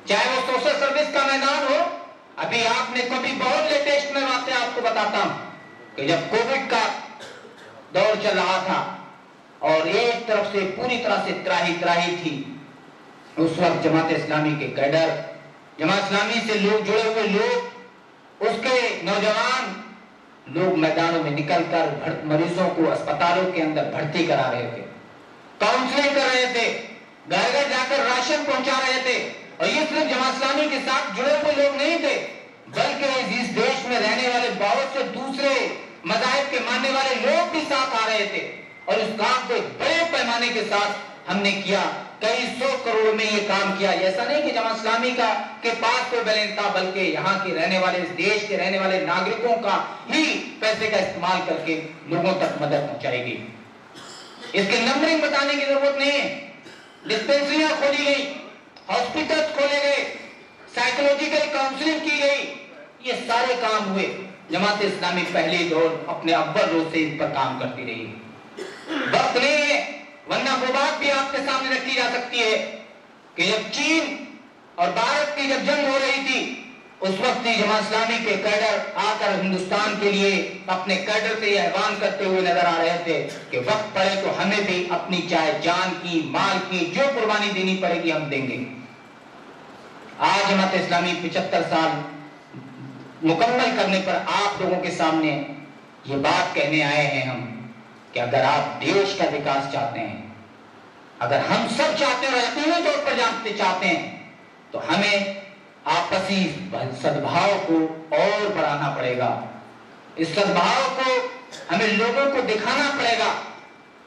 चाहे वो सोशल सर्विस का मैदान हो। अभी आपने कभी बहुत लेटेस्ट में बातें आपको बताता हूं कि जब कोविड का दौर चल रहा था और एक तरफ से पूरी तरह से त्राही थी, उस वक्त जमात इस्लामी के कैडर, जमात इस्लामी से लोग जुड़े हुए लोग, उसके नौजवान लोग मैदानों में निकलकर मरीजों को अस्पतालों के अंदर भर्ती करा रहे थे, काउंसलिंग कर रहे थे, घर घर जाकर राशन पहुंचा रहे थे। और ये सिर्फ जमात इस्लामी के साथ जुड़े हुए लोग नहीं थे, बल्कि इस देश में रहने वाले बहुत से दूसरे मज़ाहिब के मानने वाले लोग भी साथ आ रहे थे। और इस काम को बड़े पैमाने के साथ हमने किया, कई 100 करोड़ में ये काम किया। ऐसा नहीं कि जमात इस्लामी के पास कोई बैलेंस था, बल्कि यहाँ के रहने वाले, इस देश के रहने वाले नागरिकों का ही पैसे का इस्तेमाल करके लोगों तक मदद पहुंचाई गई। इसके नंबरिंग बताने की जरूरत नहीं है। डिस्पेंसरियां खोली गई, हॉस्पिटल्स खोले गए, साइकोलॉजिकल काउंसलिंग की गई, ये सारे काम हुए। जमात इस्लामी पहले दौर अपने अव्वल रोज से इस पर काम करती रही। वक्त नहीं है, वरना वो बात भी आपके सामने रखी जा सकती है कि जब चीन और भारत की जब जंग हो रही थी, उस वक्त ही जमात इस्लामी के कैडर आकर हिंदुस्तान के लिए अपने कैडर से आह्वान करते हुए नजर आ रहे थे कि वक्त पड़े तो हमें भी अपनी चाहे जान की, माल की, जो कुर्बानी देनी पड़ेगी हम देंगे। आज जमात इस्लामी 75 साल मुकम्मल करने पर आप लोगों के सामने ये बात कहने आए हैं हम कि अगर आप देश का विकास चाहते हैं, अगर हम सब चाहते हैं और यकीनी तौर पर जानते चाहते हैं, तो हमें आपसी सद्भाव को और बढ़ाना पड़ेगा। इस सद्भाव को हमें लोगों को दिखाना पड़ेगा।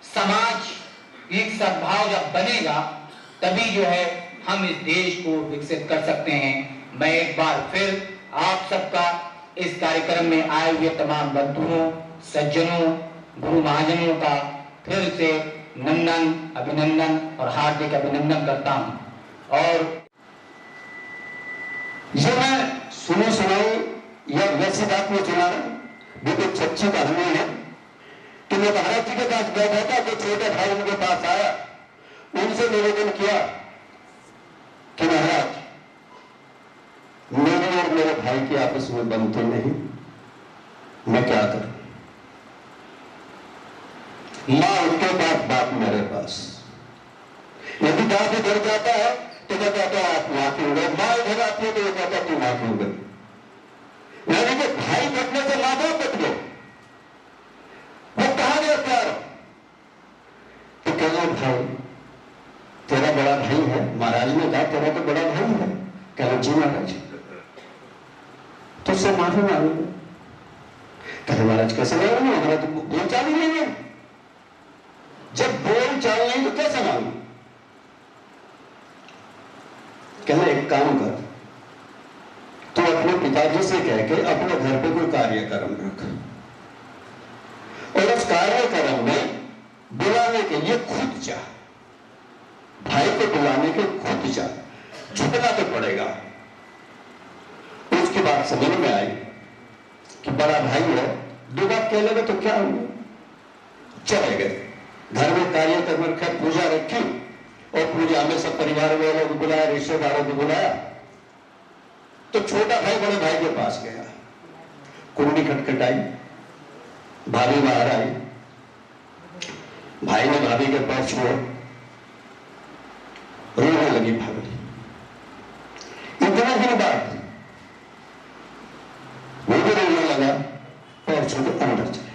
समाज एक सद्भाव जब बनेगा तभी जो है हम इस देश को विकसित कर सकते हैं। मैं एक बार फिर आप सबका इस कार्यक्रम में आए हुए तमाम बंधुओं, सज्जनों, गुरु महाजनों का फिर से नंदन, अभिनंदन और हार्दिक अभिनंदन करता हूं। और
ये मैं सुनाई या वैसी बात में चुना भी कुछ अच्छी कहानी है कि मैं महाराज जी के पास बैठा था, तो छोटे भाई उनके पास आया, उनसे निवेदन किया कि महाराज मेरे और मेरे भाई की आपस में बनती नहीं, मैं क्या करूं? मां उनके पास, बाप मेरे पास। यदि बाप इधर जाता है तो मैं कहता हूं आप वहां क्यों गए, मां इधर आती है तो वो कहता तू वहां क्यों गई। यानी कि भाई कटने से मां बाप कट गए, वो कहां गए प्यार? तो कहना भाई तेरा बड़ा भाई है, महाराज ने कहा तेरा तो बड़ा भाई है। कहना जी महाराज, तो उससे माफी मांगेंगे। कहते महाराज कैसे मांगेंगे, हमारा तो बोल चाल ही नहीं है। जब बोल चाल नहीं तो कैसे मांगे? कहना एक काम कर, तू अपने पिताजी से कह के अपने घर पे कोई कार्यक्रम रख और उस कार्यक्रम में बुलाने के लिए खुद जा, भाई को बुलाने के खुद जा, झुकना तो पड़ेगा। उसकी बात समझ में आई कि बड़ा भाई है, दो बात कह लेगा तो क्या होगा। चले गए, घर में कार्यक्रम रखा, पूजा रखी और पूजा में सब परिवार वालों को बुलाया, रिश्तेदारों को बुलाया। तो छोटा भाई बड़े भाई के पास गया, कुंडी खटखटाई, भाभी बाहर आई, भाई ने भाभी के पैर छुए, रोने लगी भाभी। इतने दिन बाद वो भी रोने लगा, पैर छू के अंदर चले।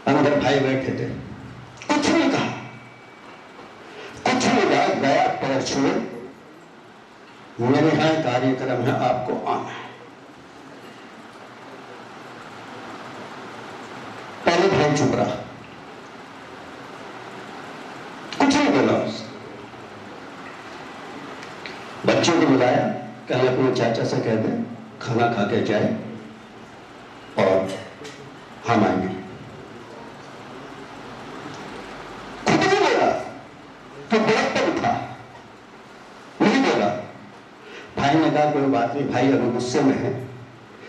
अंदर भाई बैठे थे, कुछ नहीं कहा, कुछ नहीं कहा, गया पैर छुए, मेरे यहां कार्यक्रम है, आपको आना है। पहले भाई चुप रहा, कुछ नहीं बोला उससे। बच्चों को बुलाया, कल अपने चाचा से कह दे खाना खा के जाए और हम आएंगे। खुद नहीं बोला, तो बड़प्पन था, नहीं बोला। भाई ने कहा कोई बात नहीं, भाई अभी गुस्से में है।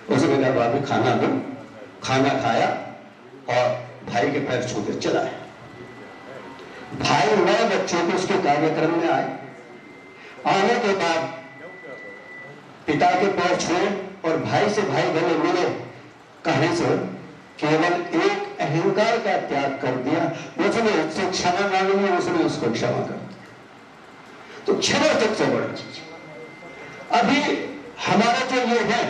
उसने कहा बाबू खाना दो, खाना खाया और भाई के पैर छू के चला है। भाई 9 बच्चों को उसके कार्यक्रम में आए। आने के बाद पिता के पैर छुए और भाई से भाई गले मिले, कहने से केवल एक अहंकार का त्याग कर दिया। उसने उससे क्षमा मांगी, उसने उसको क्षमा कर दिया। तो क्षमा सबसे बड़ी चीज। अभी हमारा जो ये है,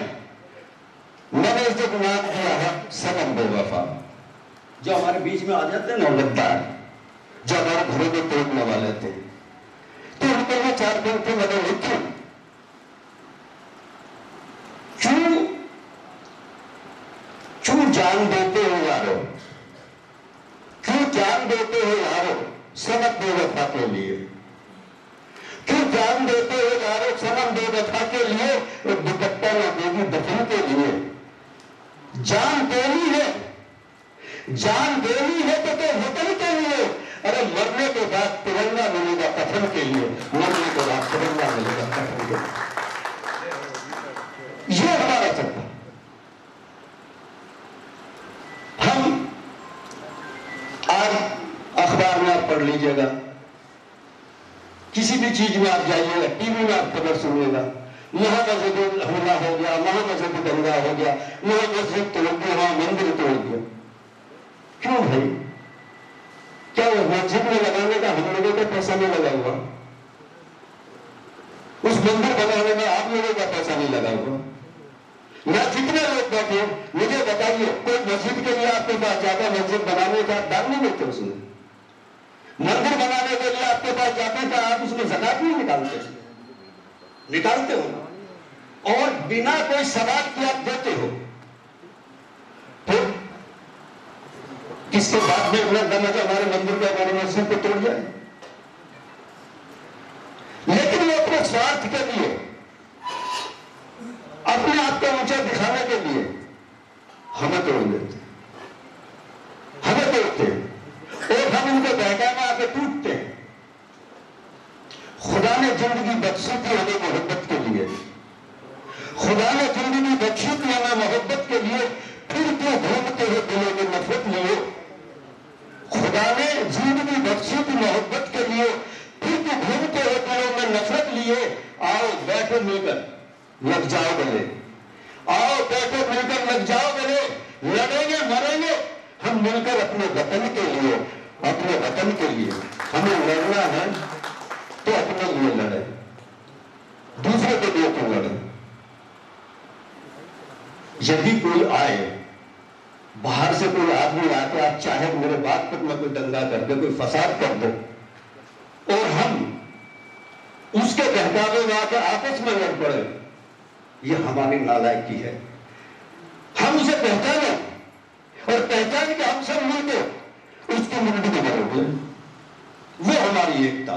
मैंने इसे नाम दिया है सनम बेवफा। जो हमारे बीच में आ जाते हैं ना गद्दार, जो हमारे घरों को तोड़ने वाले थे, तो उनके लिए 4 पंक्ति मैंने लिखी। क्यों जान देते हो यारो, क्यों जान देते हो यारो सनम बेवफा के लिए, क्यों जान देते हो यारो सनम बेवफा के लिए, दुपट्टा न देगी दफन के लिए। जान देनी है, जान देनी है तो वतन के लिए। अरे मरने के बाद तिरंगा मिलेगा कफन के लिए, मरने के बाद तिरंगा मिलेगा कफन के लिए। ये हमारा सपना। हम आज अखबार में आप पढ़ लीजिएगा, किसी भी चीज में आप जाइएगा, टीवी में आप खबर सुनिएगा, वहां मस्जिद हमला हो गया, वहां मस्जिद दंगा हो गया, वहां मस्जिद तोड़ दिया, वहां मंदिर तोड़ दिया। क्यों भाई? क्या वो मस्जिद में लगाने का हम लोगों का पैसा नहीं लगा हुआ? उस मंदिर बनाने में आप लोगों का पैसा नहीं लगा हुआ? या जितने लोग बैठे, मुझे बताइए, कोई मस्जिद के लिए आपके पास ज्यादा मस्जिद बनाने का दान नहीं देते? उसमें मंदिर बनाने के लिए आपके पास जाते थे, आप उसमें ज़कात नहीं निकालते? निकालते हो, और बिना कोई सवाल के आप देते हो। तो किसके बाद में इतना दम है कि हमारे मंदिर को, हमारे मस्जिद को तोड़ जाए? लेकिन वो अपने स्वार्थ के लिए, अपने आप को ऊंचा दिखाने के लिए हमें तोड़ देते, हमें तोड़ते और हम उनके बहका में आके टूटते हैं। खुदा ने जिंदगी बख्शी थी हमें मोहब्बत के लिए, खुदा ने जिंदगी बख्शी थी हमें मोहब्बत के लिए, फिर क्यों घूमते हुए दिलों में नफरत लिए? खुदा ने जिंदगी बख्शी थी मोहब्बत के लिए, फिर क्यों घूमते हुए दिलों में नफरत लिए? आओ बैठो मिलकर लग जाओ गले, आओ बैठो मिलकर लग जाओ गले, लड़ेंगे मरेंगे हम मिलकर अपने वतन के लिए, अपने वतन के लिए। हमें लड़ना है तो अपने लिए लड़े, दूसरे के लिए क्यों लड़े? यदि कोई आए, बाहर से कोई आदमी आके, आप चाहे मेरे बात पर मैं कोई दंगा कर दे, कोई फसाद कर दे, और हम उसके बहकावे में आके आपस में लड़ पड़े, ये हमारी नालायकी है। हम उसे पहचाने और पहचान के हम सब मिलकर उसकी मुंडी में करोगे, वो हमारी एकता,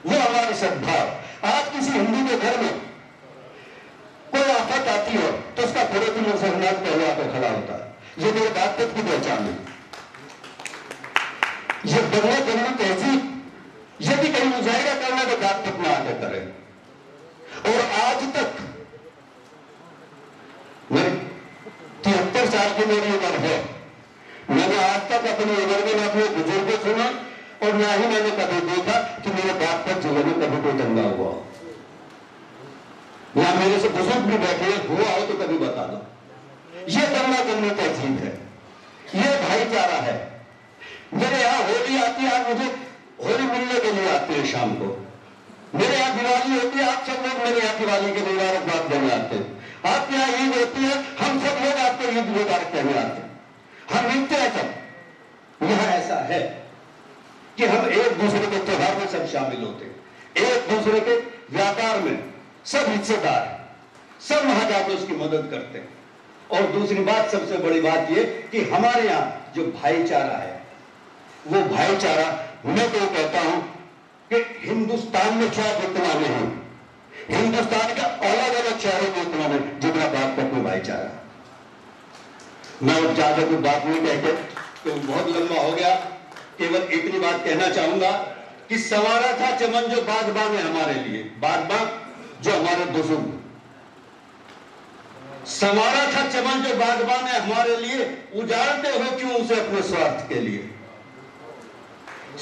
वो हमारी सद्भाव। आज किसी हिंदू के घर में कोई आफत आती है तो उसका पूरे दिन मुसलमान पहले आकर खड़ा होता है, ये मेरे बात तक की पहचान है। ये बंगला जंगली तहजीब यदि कहीं मुजाहिरा करना तो बात तक में आकर करें। और आज तक मेरी 73 साल की मेरी उम्र है, मैंने आज तक अपनी उम्र में अपने बुजुर्गों सुना और ना ही मैंने कभी देखा कि मेरे बाप पर जिले में कभी कोई दंगा हुआ हो। यहां मेरे से बुजुर्ग भी बैठे हुआ हो तो कभी बता दो। ये दंगा करने तहजीब है, ये भाईचारा है। मेरे यहां होली आती है, आप मुझे होली मिलने के लिए आते हैं शाम को। मेरे यहाँ दिवाली होती है, आप सब लोग मेरे यहाँ दिवाली के मुबारकबाद देने आते हैं। आपके यहाँ ईद होती है, हम सब लोग आपको ईद मुबारक कहने आते हैं। हम मिलते हैं सब। यहाँ ऐसा है कि हम एक दूसरे के त्योहार में सब शामिल होते हैं, एक दूसरे के व्यापार में सब हिस्सेदार, सब वहां जाकर उसकी मदद करते हैं। और दूसरी बात, सबसे बड़ी बात यह कि हमारे यहाँ जो भाईचारा है, वो भाईचारा मैं तो कहता हूं कि हिंदुस्तान में शायद इतना नहीं, हिंदुस्तान के अलग अलग शहरों में इतना नहीं जितना बात करते भाईचारा। मैं ज्यादा कोई बात नहीं कहते तो बहुत लंबा हो गया। केवल इतनी बात कहना चाहूंगा कि संवारा था चमन जो बागबान है हमारे लिए, बागबान जो हमारे बुजुर्ग, संवारा था चमन जो बागबान है हमारे लिए, उजाड़ते हो क्यों उसे अपने स्वार्थ के लिए।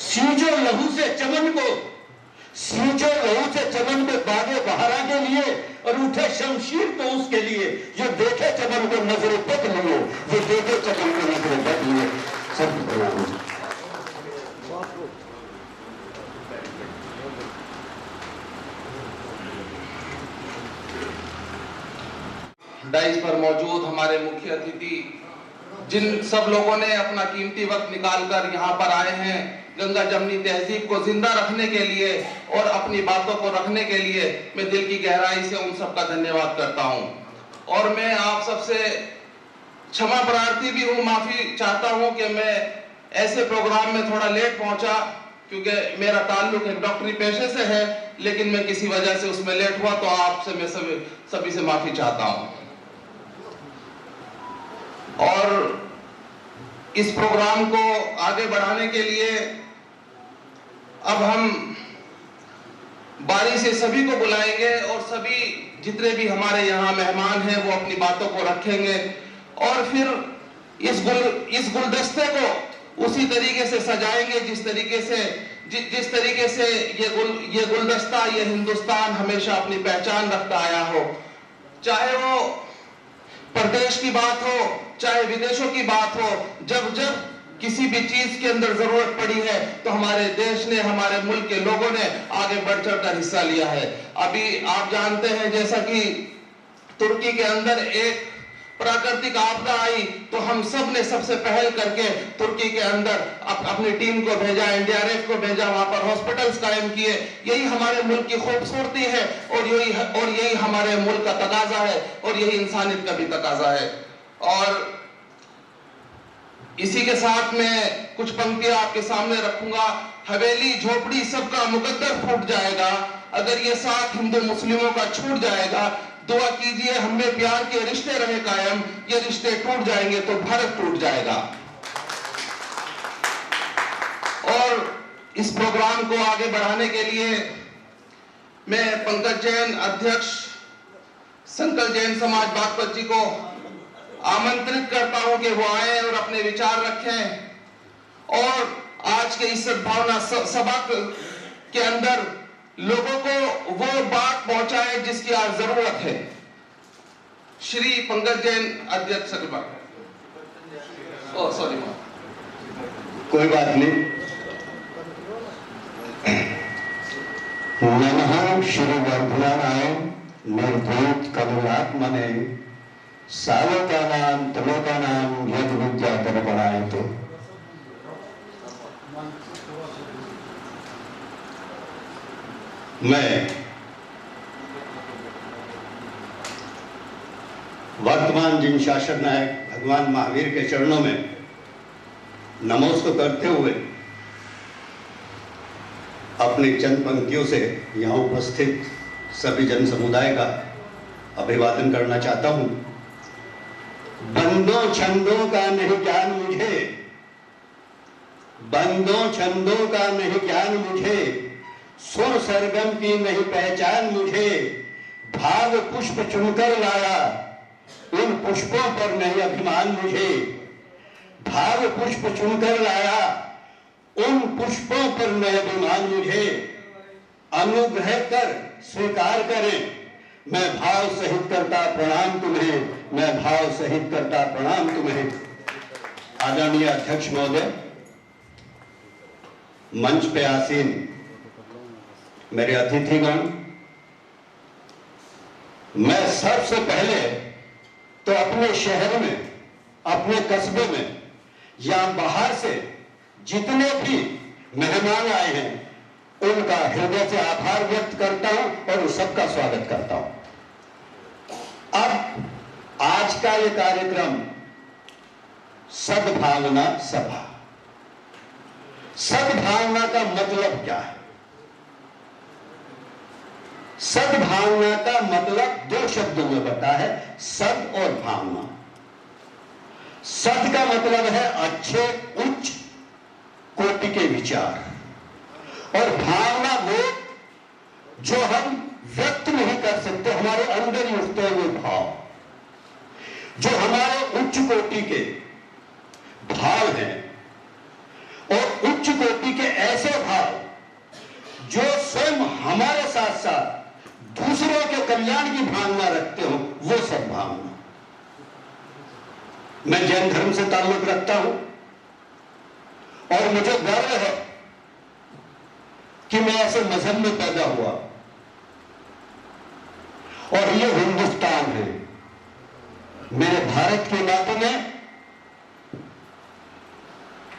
सींचो लहू से चमन को, सींचो लहू से चमन को बागे बहारा के लिए, और उठे शमशीर तो उसके लिए जो देखे चमन को नजरे तक लिए, जो देखे चमन को नजरे तक लिए। सब प्रणाम।
डाइस पर मौजूद हमारे मुख्य अतिथि, जिन सब लोगों ने अपना कीमती वक्त निकालकर यहाँ पर आए हैं गंगा जमनी तहजीब को जिंदा रखने के लिए और अपनी बातों को रखने के लिए, मैं दिल की गहराई से उन सबका धन्यवाद करता हूँ। और मैं आप सबसे क्षमा प्रार्थी भी हूँ, माफी चाहता हूँ कि मैं ऐसे प्रोग्राम में थोड़ा लेट पहुंचा, क्योंकि मेरा ताल्लुक एक डॉक्टरी पेशे से है, लेकिन मैं किसी वजह से उसमें लेट हुआ, तो आपसे मैं सभी से माफी चाहता हूँ। और इस प्रोग्राम को आगे बढ़ाने के लिए अब हम बारी से सभी को बुलाएंगे और सभी जितने भी हमारे यहाँ मेहमान हैं वो अपनी बातों को रखेंगे, और फिर इस गुलदस्ते को उसी तरीके से सजाएंगे जिस तरीके से ये गुलदस्ता, ये हिंदुस्तान हमेशा अपनी पहचान रखता आया हो। चाहे वो प्रदेश की बात हो, चाहे विदेशों की बात हो, जब जब किसी भी चीज के अंदर जरूरत पड़ी है तो हमारे देश ने, हमारे मुल्क के लोगों ने आगे बढ़ चढ़कर हिस्सा लिया है। अभी आप जानते हैं, जैसा कि तुर्की के अंदर एक प्राकृतिक आपदा आई तो हम सब ने सबसे पहल करके तुर्की के अंदर अपनी टीम को भेजा, एनडीआरएफ को भेजा, वहां पर हॉस्पिटल्स कायम किए। यही हमारे मुल्क की खूबसूरती है और यही हमारे मुल्क का तकाजा है और यही इंसानियत का भी तकाजा है। और इसी के साथ मैं कुछ पंक्तियां आपके सामने रखूंगा। हवेली झोपड़ी सबका मुकद्दर फूट जाएगा, अगर ये साथ हिंदू मुस्लिमों का छूट जाएगा। दुआ कीजिए हमें प्यार के रिश्ते रहे कायम, ये रिश्ते टूट जाएंगे तो भारत टूट जाएगा। और इस प्रोग्राम को आगे बढ़ाने के लिए मैं पंकज जैन, अध्यक्ष संकल्प जैन समाज बागपत जी को आमंत्रित करता हूं कि वो आए और अपने विचार रखें और आज के इस सद्भावना सभा के अंदर लोगों को वो बात पहुंचाए जिसकी आज जरूरत है। श्री पंकज जैन, अध्यक्ष सभा। सॉरी,
कोई बात नहीं। नमः श्री वर्धनाय निर्भूत कमलात्मने सावकानां तलोकानां यद विद्या दर्पणायते। मैं वर्तमान जिन शासक नायक भगवान महावीर के चरणों में नमस्कार करते हुए अपनी चंद पंक्तियों से यहाँ उपस्थित सभी जन समुदाय का अभिवादन करना चाहता हूं। बंदों छंदों का नहीं ज्ञान मुझे, बंदों छंदों का नहीं ज्ञान मुझे, सुर सरगम की नहीं पहचान मुझे। भाव पुष्प चुनकर लाया, उन पुष्पों पर नहीं अभिमान मुझे। भाव पुष्प चुनकर लाया, उन पुष्पों पर नए विमान मुझे अनुग्रह कर स्वीकार करें। मैं भाव सहित करता प्रणाम तुम्हें, मैं भाव सहित करता प्रणाम तुम्हें। आदरणीय अध्यक्ष महोदय, मंच पे आसीन मेरे अतिथिगण, मैं सबसे पहले तो अपने शहर में, अपने कस्बे में या बाहर से जितने भी मेहमान आए हैं उनका हृदय से आभार व्यक्त करता हूं और उस सबका स्वागत करता हूं। अब आज का ये कार्यक्रम सद्भावना सभा। सद्भावना का मतलब क्या है? सद्भावना का मतलब दो शब्दों में बता है, सद और भावना। सद का मतलब है अच्छे उच्च कोटि के विचार, और भावना वो जो हम व्यक्त नहीं कर सकते, हमारे अंदर ही उठते हैं वो भाव, जो हमारे उच्च कोटि के भाव हैं। और उच्च कोटि के ऐसे भाव जो स्वयं हमारे साथ साथ दूसरों के कल्याण की भावना रखते हो, वो सद्भावना। मैं जैन धर्म से ताल्लुक रखता हूं और मुझे गर्व है कि मैं ऐसे मजहब में पैदा हुआ, और ये हिंदुस्तान है। मेरे भारत के नाते में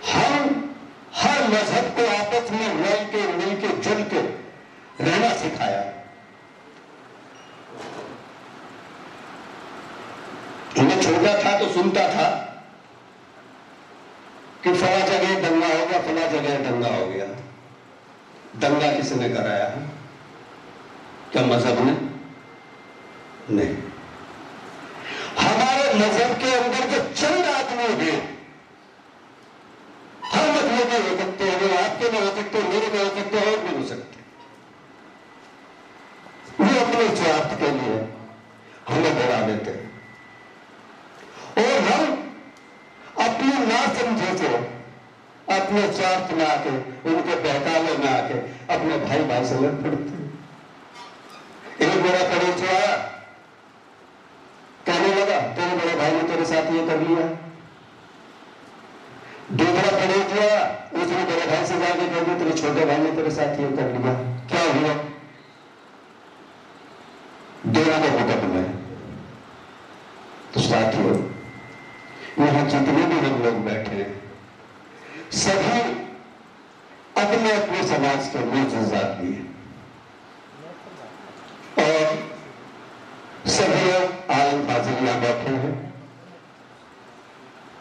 हम हर मजहब को आपस में मिल के जुल के रहना सिखाया। मैं छोटा था तो सुनता था कि फला जगह दंगा हो गया, फला जगह दंगा हो गया। दंगा किसने कराया? क्या मजहब ने? नहीं। हमारे मजहब के अंदर जो चंद आदमी हैं, हर मजहब में हो सकते हैं, वो आपके में हो सकते हैं, मेरे में हो सकते हैं, और भी हो सकते हैं। वो अपने स्वार्थ के लिए हमें बढ़ा देते हैं, और हम अपनी ना समझे से, अपने स्वार्थ में आके, उनके बहकावे में आके अपने भाई भाई से लड़ पड़ते हैं। एक मेरा पड़ोसी आया, कहने लगा तेरे बड़े भाई ने तेरे साथ ये कर लिया। दूसरा पड़ोसी आया, उसने बड़े भाई से जाके कह दिया तेरे छोटे भाई ने तेरे साथ ये कर लिया। क्या हुआ? दोनों को मुकदमा है। तो साथियों, यहां जितने भी हम लोग बैठे हैं, सभी अपने अपने समाज के लिए आदमी हैं, और सभी लोग आलम फाजिल यहां बैठे हैं।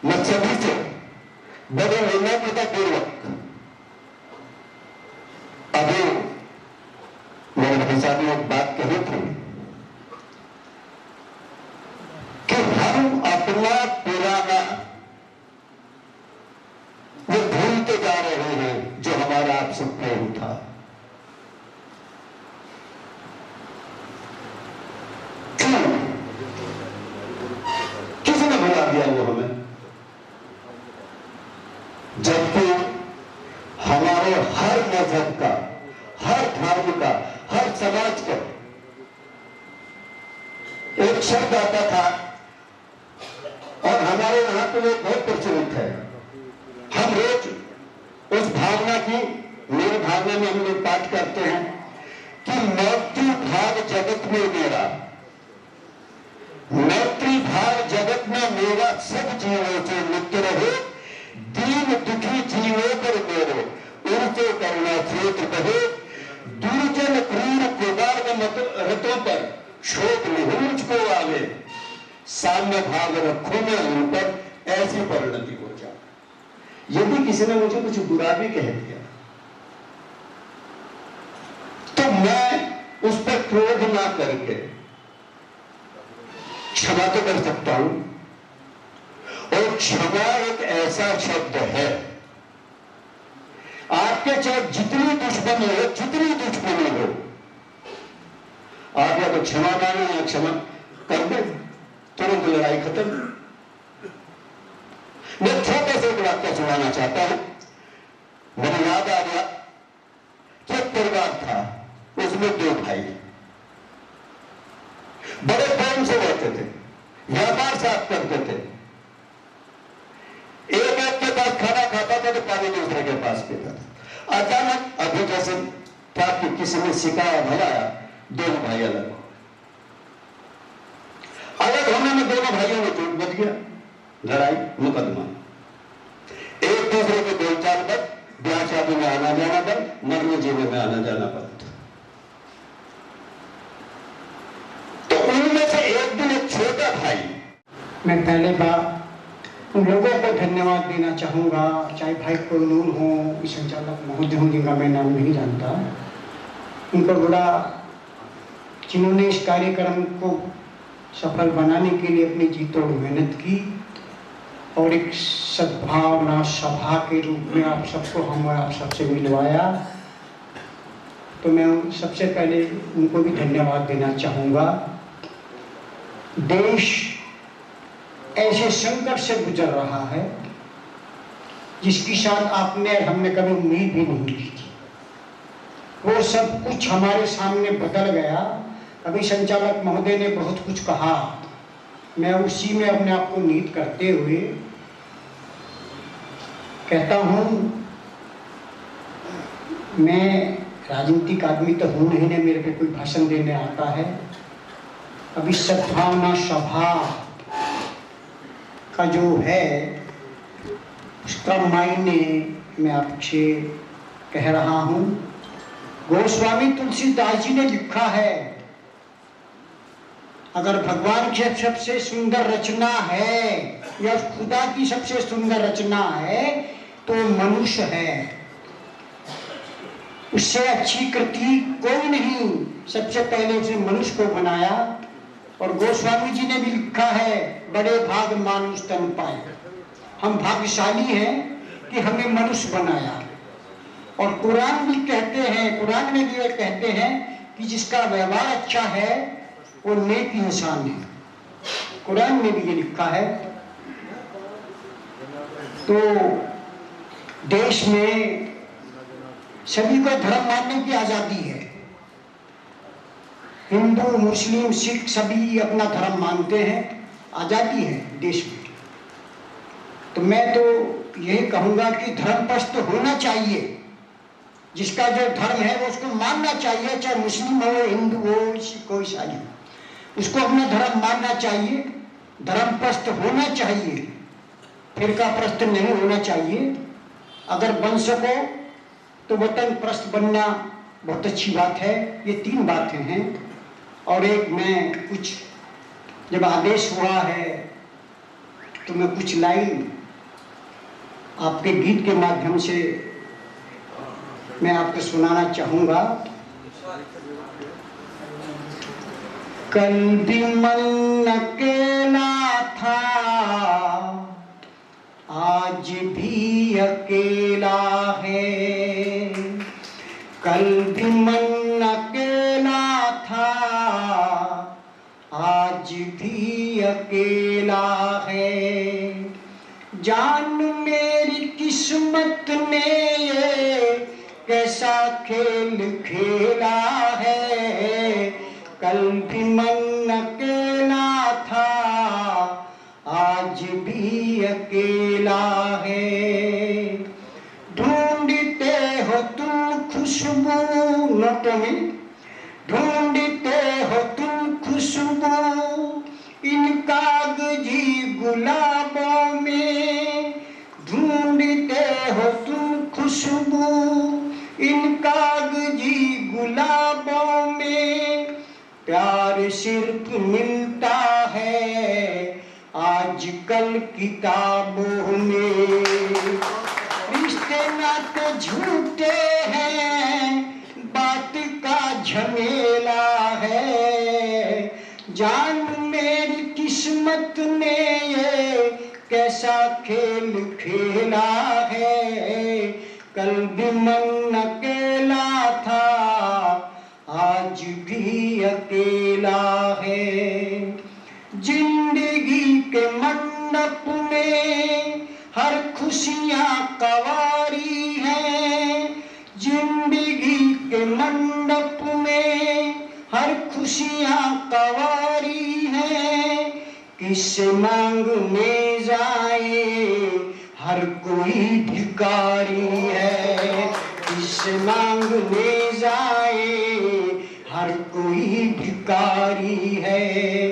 मैं सभी से बड़े विनम्रता पूर्वक, अभी मेरे भाई साहब ने एक बात कही थी कि हम अपना पुराना वो भूलते जा रहे हैं जो हमारा आपसे प्रेम था। क्यों? किसने भुला दिया वो हमें? जबकि हमारे हर मजहब का, हर धर्म का, हर समाज का एक शब्द आता था, और हमारे यहां तो वो बहुत प्रचलित है। हम रोज उस भावना की, मेरी भावना में हम लोग पाठ करते हैं कि मैत्री भाव जगत में मेरा, मैत्री भाव जगत में मेरा, सब जीवों से मित्र रहे, दीन दुखी जीवों पर मेरे, उनसे करुणा क्षेत्र बहे, दुर्जन क्रूर कुमार रतों पर शोक निहुंज को आवे, साम्य भाव रखो में उन पर, ऐसी परिणति हो जाए। यदि किसी ने मुझे कुछ बुरा भी कह दिया तो मैं उस पर क्रोध ना करके क्षमा तो कर सकता हूं। और क्षमा एक ऐसा शब्द है, आपके चाहे जितनी दुश्मनी हो, जितनी दुश्मनी हो, आप या तो क्षमा मांगे या क्षमा कर दे, तुरंत लड़ाई खत्म। मैं छोटे से एक वाक्य सुनाना चाहता हूं। मुझे याद आ गया, जब परिवार था उसमें 2 भाई बड़े प्रेम से रहते थे, व्यापार साथ करते थे। एक के पास खाना खाता था तो पानी दूसरे के पास पीता था। अचानक अभी जैसे था कि किसी ने सिखाया भलाया, दोनों भाई अलग होने में दोनों भाइयों में चोट बच गया, लड़ाई मुकदमा, एक दूसरे के बोलचाल पर ब्याह शादी में आना जाना बंद, मरने जीने में आना जाना बंद। तो उनमें से एक दिन एक छोटा भाई,
मैं पहले बार उन लोगों को धन्यवाद देना चाहूँगा, चाहे भाई कोहिनूर हो, संचालक महोदय हों जिनका मैं नाम नहीं जानता, उनको बड़ा, जिन्होंने इस कार्यक्रम को सफल बनाने के लिए अपनी जी तोड़ मेहनत की और एक सद्भावना सभा के रूप में आप सबको आप सबसे मिलवाया। तो मैं सबसे पहले उनको भी धन्यवाद देना चाहूँगा। देश ऐसे संकट से गुजर रहा है जिसकी शायद आपने और हमने कभी उम्मीद भी नहीं की थी। वो सब कुछ हमारे सामने बदल गया। अभी संचालक महोदय ने बहुत कुछ कहा, मैं उसी में अपने आप को नीत करते हुए कहता हूँ, मैं राजनीतिक आदमी तो हूँ नहीं, ने मेरे पे कोई भाषण देने आता है। अभी सद्भावना सभा का जो है उसका मायने मैं आपसे कह रहा हूँ। गोस्वामी तुलसीदास जी ने लिखा है, अगर भगवान की सबसे सुंदर रचना है या खुदा की सबसे सुंदर रचना है तो मनुष्य है, उससे अच्छी कृति कोई नहीं। सबसे पहले उसने मनुष्य को बनाया। और गोस्वामी जी ने भी लिखा है, बड़े भाग मानुष तन पाए, हम भाग्यशाली हैं कि हमें मनुष्य बनाया। और कुरान भी कहते हैं, कुरान में भी ये कहते हैं कि जिसका व्यवहार अच्छा है वो नेक इंसान है। कुरान में भी ये लिखा है। तो देश में सभी को धर्म मानने की आजादी है। हिंदू, मुस्लिम, सिख सभी अपना धर्म मानते हैं, आजादी है देश में। तो मैं तो यही कहूंगा कि धर्म पस्त होना चाहिए। जिसका जो धर्म है वो उसको मानना चाहिए, चाहे मुस्लिम हो, हिंदू हो, सिख हो, ईसाई हो, उसको अपना धर्म मानना चाहिए। धर्म प्रस्त होना चाहिए, फिरका प्रस्त नहीं होना चाहिए। अगर बन सको तो वतन प्रस्त बनना बहुत अच्छी बात है। ये 3 बातें हैं। और एक मैं कुछ, जब आदेश हुआ है तो मैं कुछ लाइन आपके गीत के माध्यम से मैं आपको सुनाना चाहूँगा। कल भी मन अकेला था, आज भी अकेला है। कल भी मन अकेला था, आज भी अकेला है। जान मेरी किस्मत ने ये कैसा खेल खेला है। कल भी मन अकेला था, आज भी अकेला है। ढूंढते हो तुम खुशबू, नोटों में ढूंढते हो तुम खुशबू इन कागजी गुलाबों में। ढूंढते हो तुम खुशबू इन कागजी गुलाबों में। प्यार सिर्फ मिलता है आजकल किताबों में। रिश्ते नाते झूठे हैं, बात का झमेला है। जान मेरी किस्मत ने ये कैसा खेल खेला है। कल भी मन अकेला था, आज भी अकेला है। जिंदगी के मंडप में हर खुशियां कवारी है जिंदगी के मंडप में, हर खुशियां कवारी है किससे मांगने जाए हर कोई भिखारी है, किससे मांगने जाए हर कोई भिखारी है।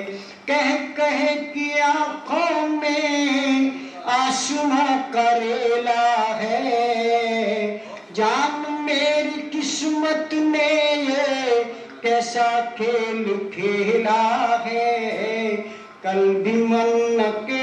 कह कह की आंखों में आंसुओं करेला है, जान मेरी किस्मत ने ये कैसा खेल खेला है। कल भी मन के